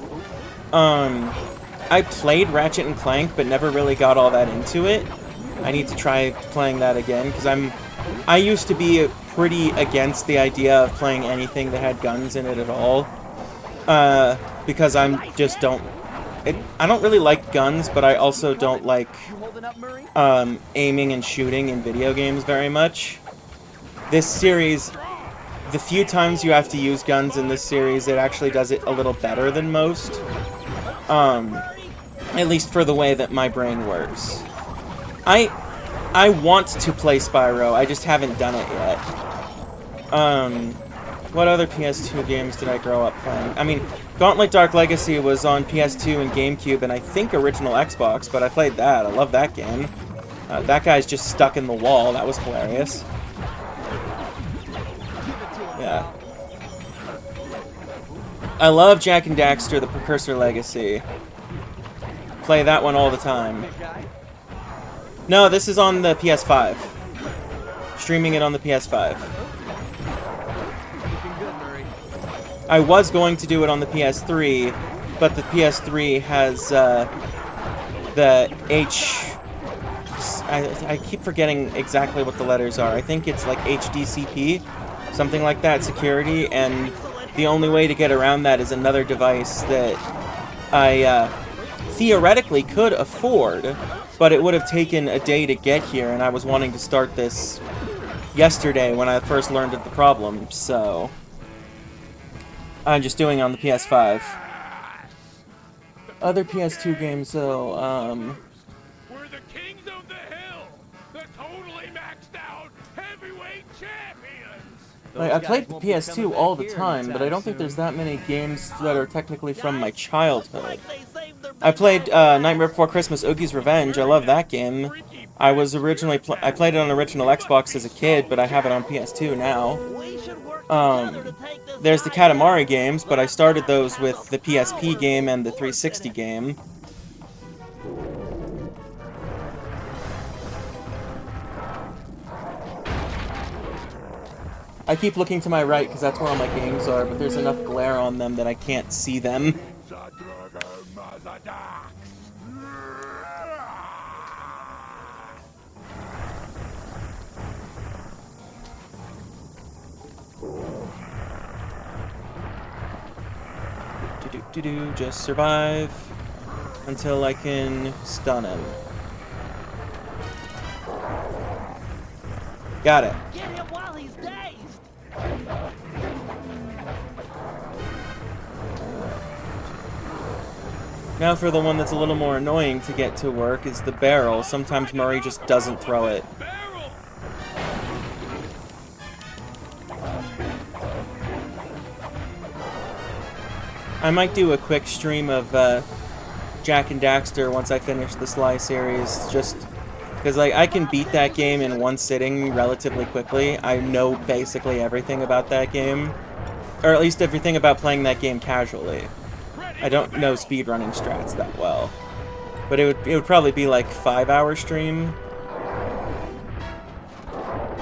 I played Ratchet and Clank, but never really got all that into it. I need to try playing that again, because I used to be pretty against the idea of playing anything that had guns in it at all. Because I don't really like guns, but I also don't like aiming and shooting in video games very much. This series, the few times you have to use guns in this series, it actually does it a little better than most. At least for the way that my brain works. I want to play Spyro, I just haven't done it yet. What other PS2 games did I grow up playing? I mean, Gauntlet Dark Legacy was on PS2 and GameCube, and I think original Xbox, but I played that. I love that game. That guy's just stuck in the wall. That was hilarious. Yeah. I love Jak and Daxter, the Precursor Legacy. Play that one all the time. No, this is on the PS5. Streaming it on the PS5. I was going to do it on the PS3, but the PS3 has the H... I keep forgetting exactly what the letters are. I think it's like HDCP, something like that, security, and the only way to get around that is another device that I theoretically could afford, but it would have taken a day to get here, and I was wanting to start this yesterday when I first learned of the problem, so I'm just doing it on the PS5. Other PS2 games, though, We're the kings of the hill, the totally maxed out heavyweight champions. like, I played the PS2 all the time, but I don't think there's that many games that are technically from my childhood. I played Nightmare Before Christmas, Oogie's Revenge. I love that game. I was originally I played it on original Xbox as a kid, but I have it on PS2 now. There's the Katamari games, but I started those with the PSP game and the 360 game. I keep looking to my right because that's where all my games are, but there's enough glare on them that I can't see them. Just survive until I can stun him. Got it. Get him while he's dazed. Now for the one that's a little more annoying to get to work is the barrel. Sometimes Murray just doesn't throw it. I might do a quick stream of Jak and Daxter once I finish the Sly series, just because like I can beat that game in one sitting relatively quickly. I know basically everything about that game, or at least everything about playing that game casually. I don't know speedrunning strats that well, but it would probably be like 5-hour stream.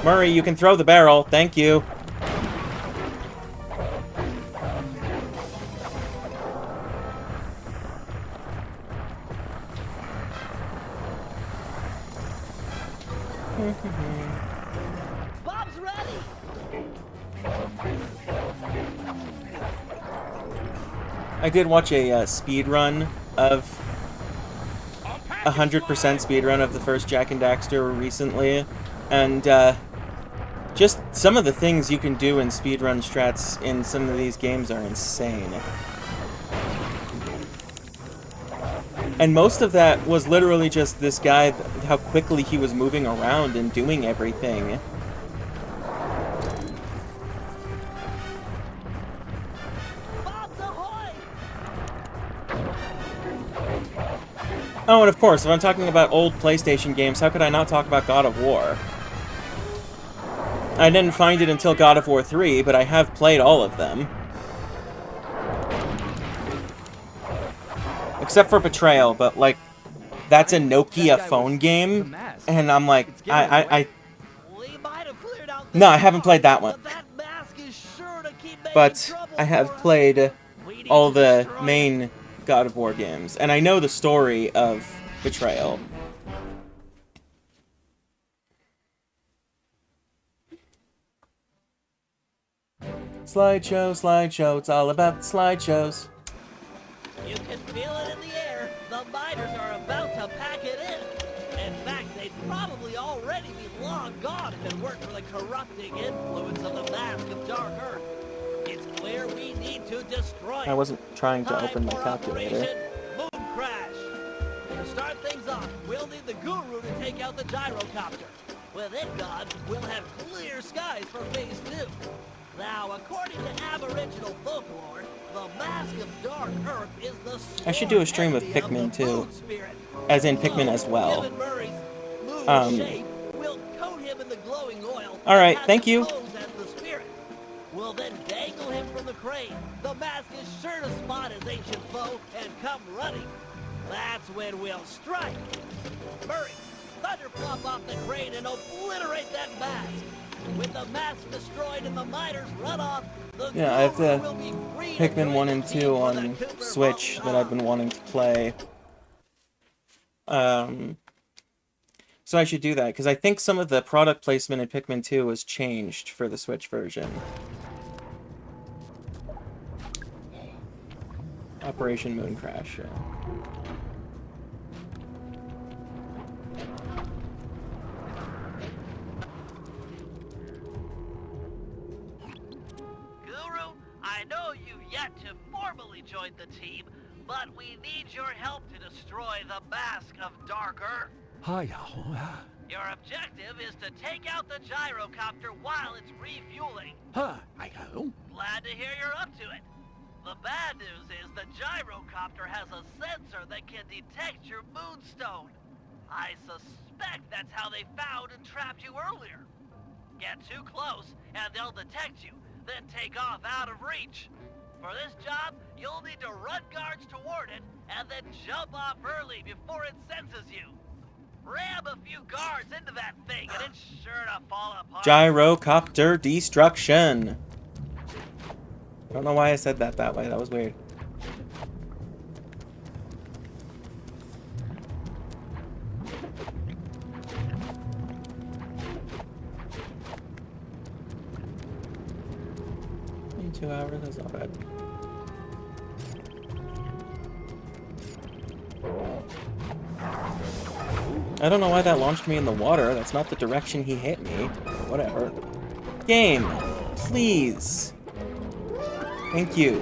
Murray, you can throw the barrel. Thank you. Bob's ready. I did watch a speed run of 100% speedrun of the first Jak and Daxter recently, and just some of the things you can do in speedrun strats in some of these games are insane. And most of that was literally just this guy, how quickly he was moving around and doing everything. Oh, and of course, if I'm talking about old PlayStation games, how could I not talk about God of War? I didn't find it until God of War 3, but I have played all of them. Except for Betrayal, but, like, that's a Nokia phone game, and I'm like, No, I haven't played that one. But I have played all the main God of War games, and I know the story of Betrayal. Slideshow, slideshow, it's all about slideshows. You can feel it in the air. The miners are about to pack it in. In fact, they'd probably already be long gone if it weren't for the corrupting influence of the Mask of Dark Earth. It's clear we need to destroy it. I wasn't trying to open my calculator. Operation Moon Crash. To start things off, we'll need the Guru to take out the gyrocopter. With it gone, we'll have clear skies for Phase 2. Now, according to Aboriginal folklore, the Mask of Dark Earth is the I should do a stream of Pikmin too, as in Pikmin as well. Alright, thank you. We'll then dangle him from the crane. The mask is sure to spot his ancient foe and come running. That's when we'll strike. Murray, thunder plop off the crane and obliterate that mask. With the mask destroyed and the miners run off, yeah, I have the Pikmin 1 and 2 on Switch that I've been wanting to play. So I should do that, because I think some of the product placement in Pikmin 2 was changed for the Switch version. Operation Moon Crash, yeah. I know you've yet to formally join the team, but we need your help to destroy the Mask of Dark Earth. Your objective is to take out the gyrocopter while it's refueling. Glad to hear you're up to it. The bad news is the gyrocopter has a sensor that can detect your moonstone. I suspect that's how they found and trapped you earlier. Get too close, and they'll detect you. Then take off out of reach. For this job, you'll need to run guards toward it, and then jump off early before it senses you. Ram a few guards into that thing, and it's sure to fall apart. Gyrocopter destruction. I don't know why I said that way. That was weird. In 2 hours, that's not bad. I don't know why that launched me in the water. That's not the direction he hit me. Whatever. Game, please. Thank you.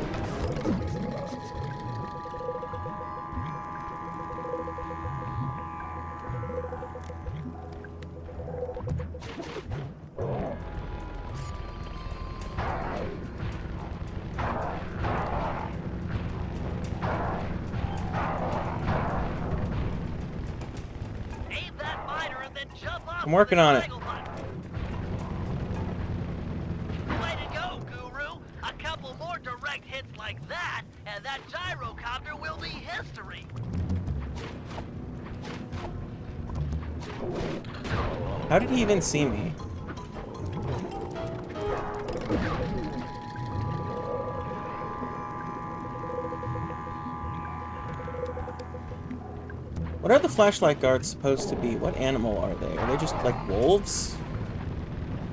I'm working on it. Way to go, Guru! A couple more direct hits like that, and that gyrocopter will be history. How did he even see me? What are the flashlight guards supposed to be? What animal are they? Are they just like wolves?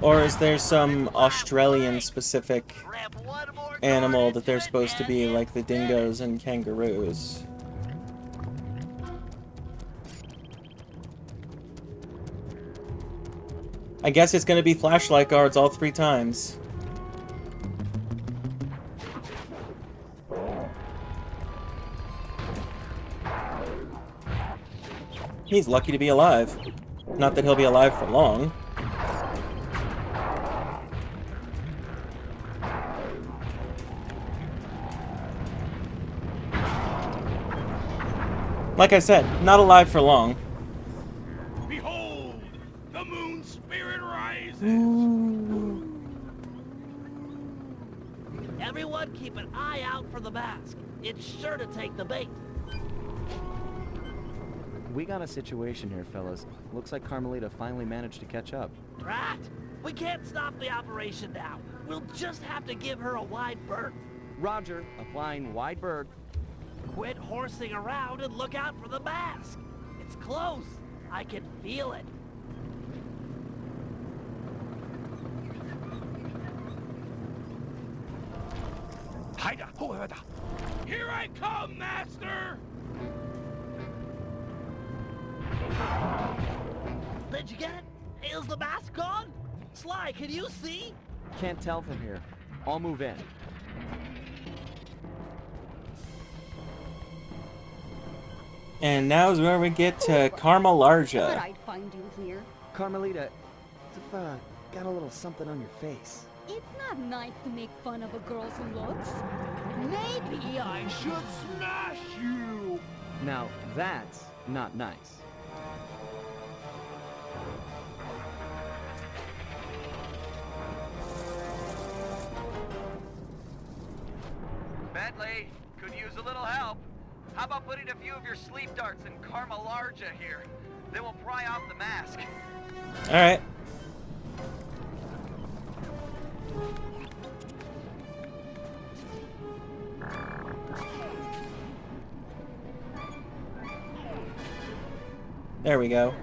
Or is there some Australian specific animal that they're supposed to be, like the dingoes and kangaroos? I guess it's gonna be flashlight guards all 3 times. He's lucky to be alive. Not that he'll be alive for long. Like I said, not alive for long. Behold, the moon spirit rises. Everyone keep an eye out for the mask. It's sure to take the bait. We got a situation here, fellas. Looks like Carmelita finally managed to catch up. Right? We can't stop the operation now. We'll just have to give her a wide berth. Roger, applying wide berth. Quit horsing around and look out for the mask. It's close. I can feel it. Here I come, Master! Did you get it? Is the mask gone? Sly, can you see? Can't tell from here. I'll move in. And now's where we get to But Carmelarja. I'd find you here. Carmelita, you've got a little something on your face. It's not nice to make fun of a girl's looks. Maybe I should smash you! Now, that's not nice. Bentley, could use a little help. How about putting a few of your sleep darts in Carmelarja here? Then we'll pry off the mask. Alright. There we go.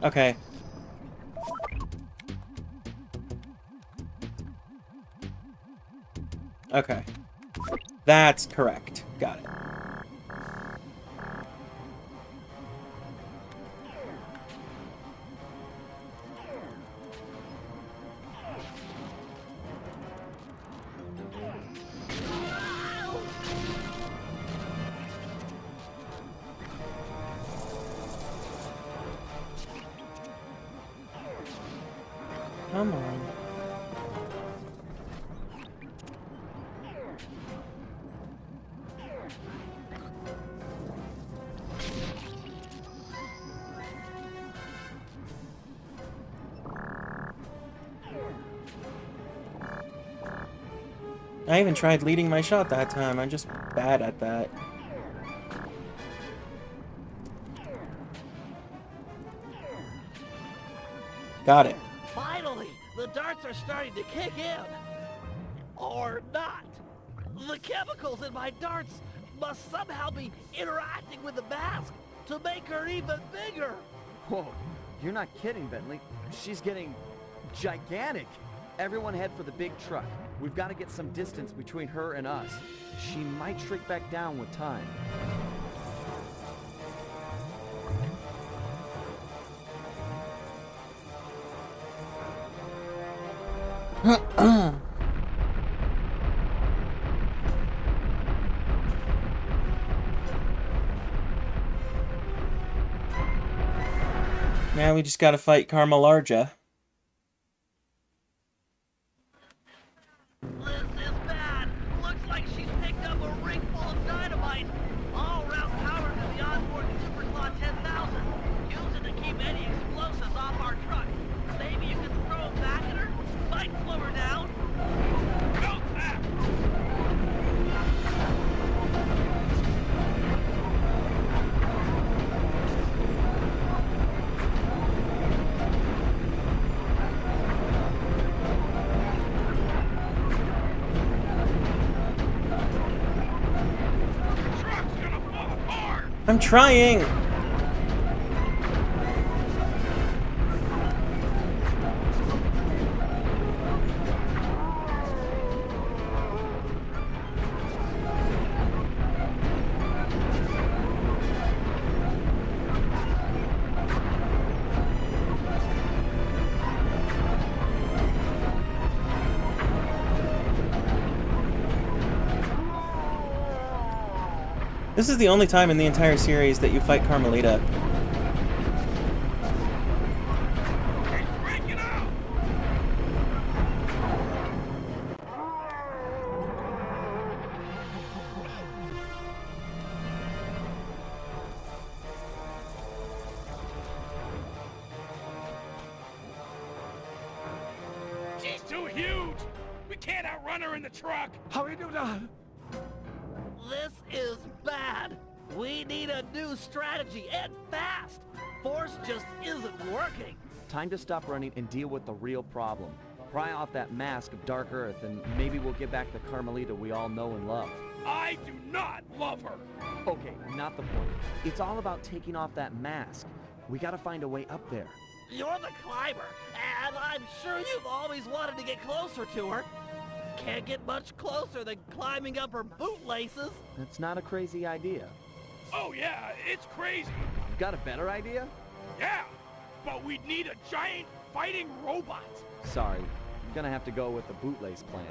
Okay. Okay. That's correct. Got it. Come on. I even tried leading my shot that time. I'm just bad at that. Got it. Finally, the darts are starting to kick in. Or not. The chemicals in my darts must somehow be interacting with the mask to make her even bigger. Whoa, you're not kidding, Bentley. She's getting gigantic. Everyone head for the big truck. We've got to get some distance between her and us. She might shrink back down with time. Now we just gotta fight Carmelarja. This is bad. Looks like she's picked up a ring full of dynamite. All round power to the onboard Superclaw 10,000. Use it to keep any explosives off our truck. Maybe you can throw them back at her? Might slow her down. Go back! Truck's gonna fall apart! I'm trying! This is the only time in the entire series that you fight Carmelita. She's too huge! We can't outrun her in the truck! How we do that? This is bad. We need a new strategy, and fast. Force just isn't working. Time to stop running and deal with the real problem. Pry off that mask of Dark Earth, and maybe we'll get back the Carmelita we all know and love. I do not love her! Okay, not the point. It's all about taking off that mask. We gotta find a way up there. You're the climber, and I'm sure you've always wanted to get closer to her. Can't get much closer than climbing up her bootlaces. That's not a crazy idea. Oh yeah, it's crazy! Got a better idea? Yeah, but we'd need a giant fighting robot! Sorry, I'm gonna have to go with the bootlace plan.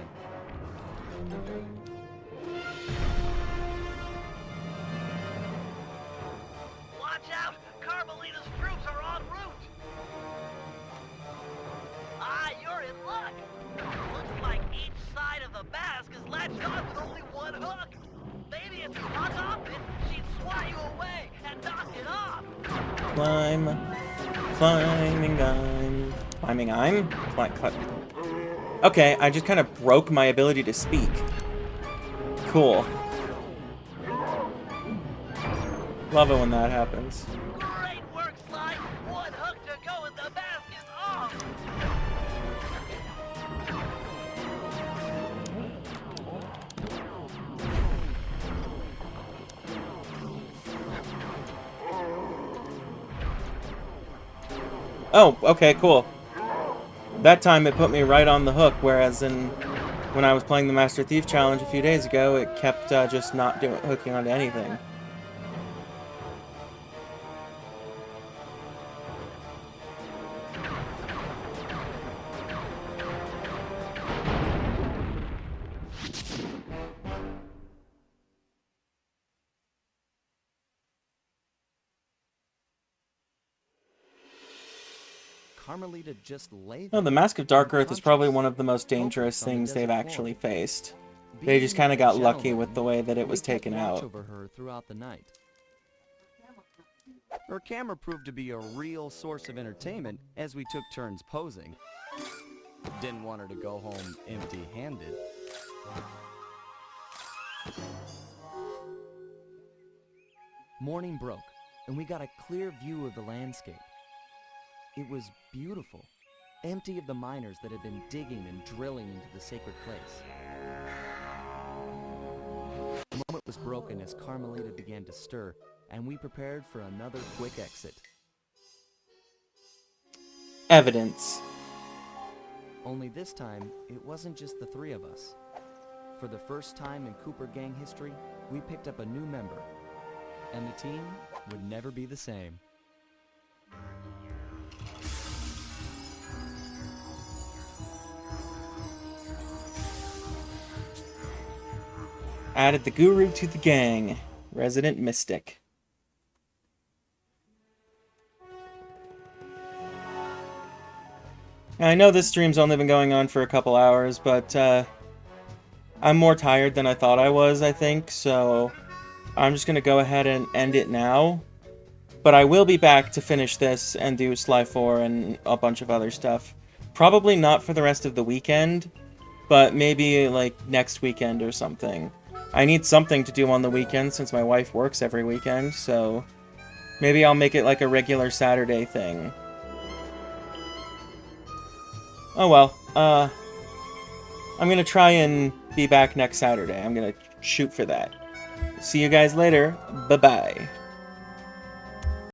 Watch out! Carmelita's troops are en route! Ah, you're in luck! Looks like each side of the mask is latched on with only one hook! Maybe if you hung off it, she'd swat you away and knock it off! Okay, I just kind of broke my ability to speak. Cool. Love it when that happens. Great work, Sly! One hook to go and the mask is off! Oh, okay, cool. That time it put me right on the hook, whereas when I was playing the Master Thief Challenge a few days ago, it kept just not hooking onto anything. Carmelita just lay No, the Mask of Dark Earth is probably one of the most dangerous things they've actually faced. They just kind of got lucky with the way that it was taken out. over her throughout the night. Her camera proved to be a real source of entertainment as we took turns posing. Didn't want her to go home empty-handed. Morning broke, and we got a clear view of the landscape. It was beautiful, empty of the miners that had been digging and drilling into the sacred place. The moment was broken as Carmelita began to stir, and we prepared for another quick exit. Evidence. Only this time, it wasn't just the three of us. For the first time in Cooper Gang history, we picked up a new member, and the team would never be the same. Added the guru to the gang. Resident Mystic. Now, I know this stream's only been going on for a couple hours, but I'm more tired than I thought I was, I think, so I'm just going to go ahead and end it now. But I will be back to finish this and do Sly 4 and a bunch of other stuff. Probably not for the rest of the weekend, but maybe like next weekend or something. I need something to do on the weekend since my wife works every weekend, so maybe I'll make it like a regular Saturday thing. Oh well, I'm gonna try and be back next Saturday. I'm gonna shoot for that. See you guys later. Bye-bye.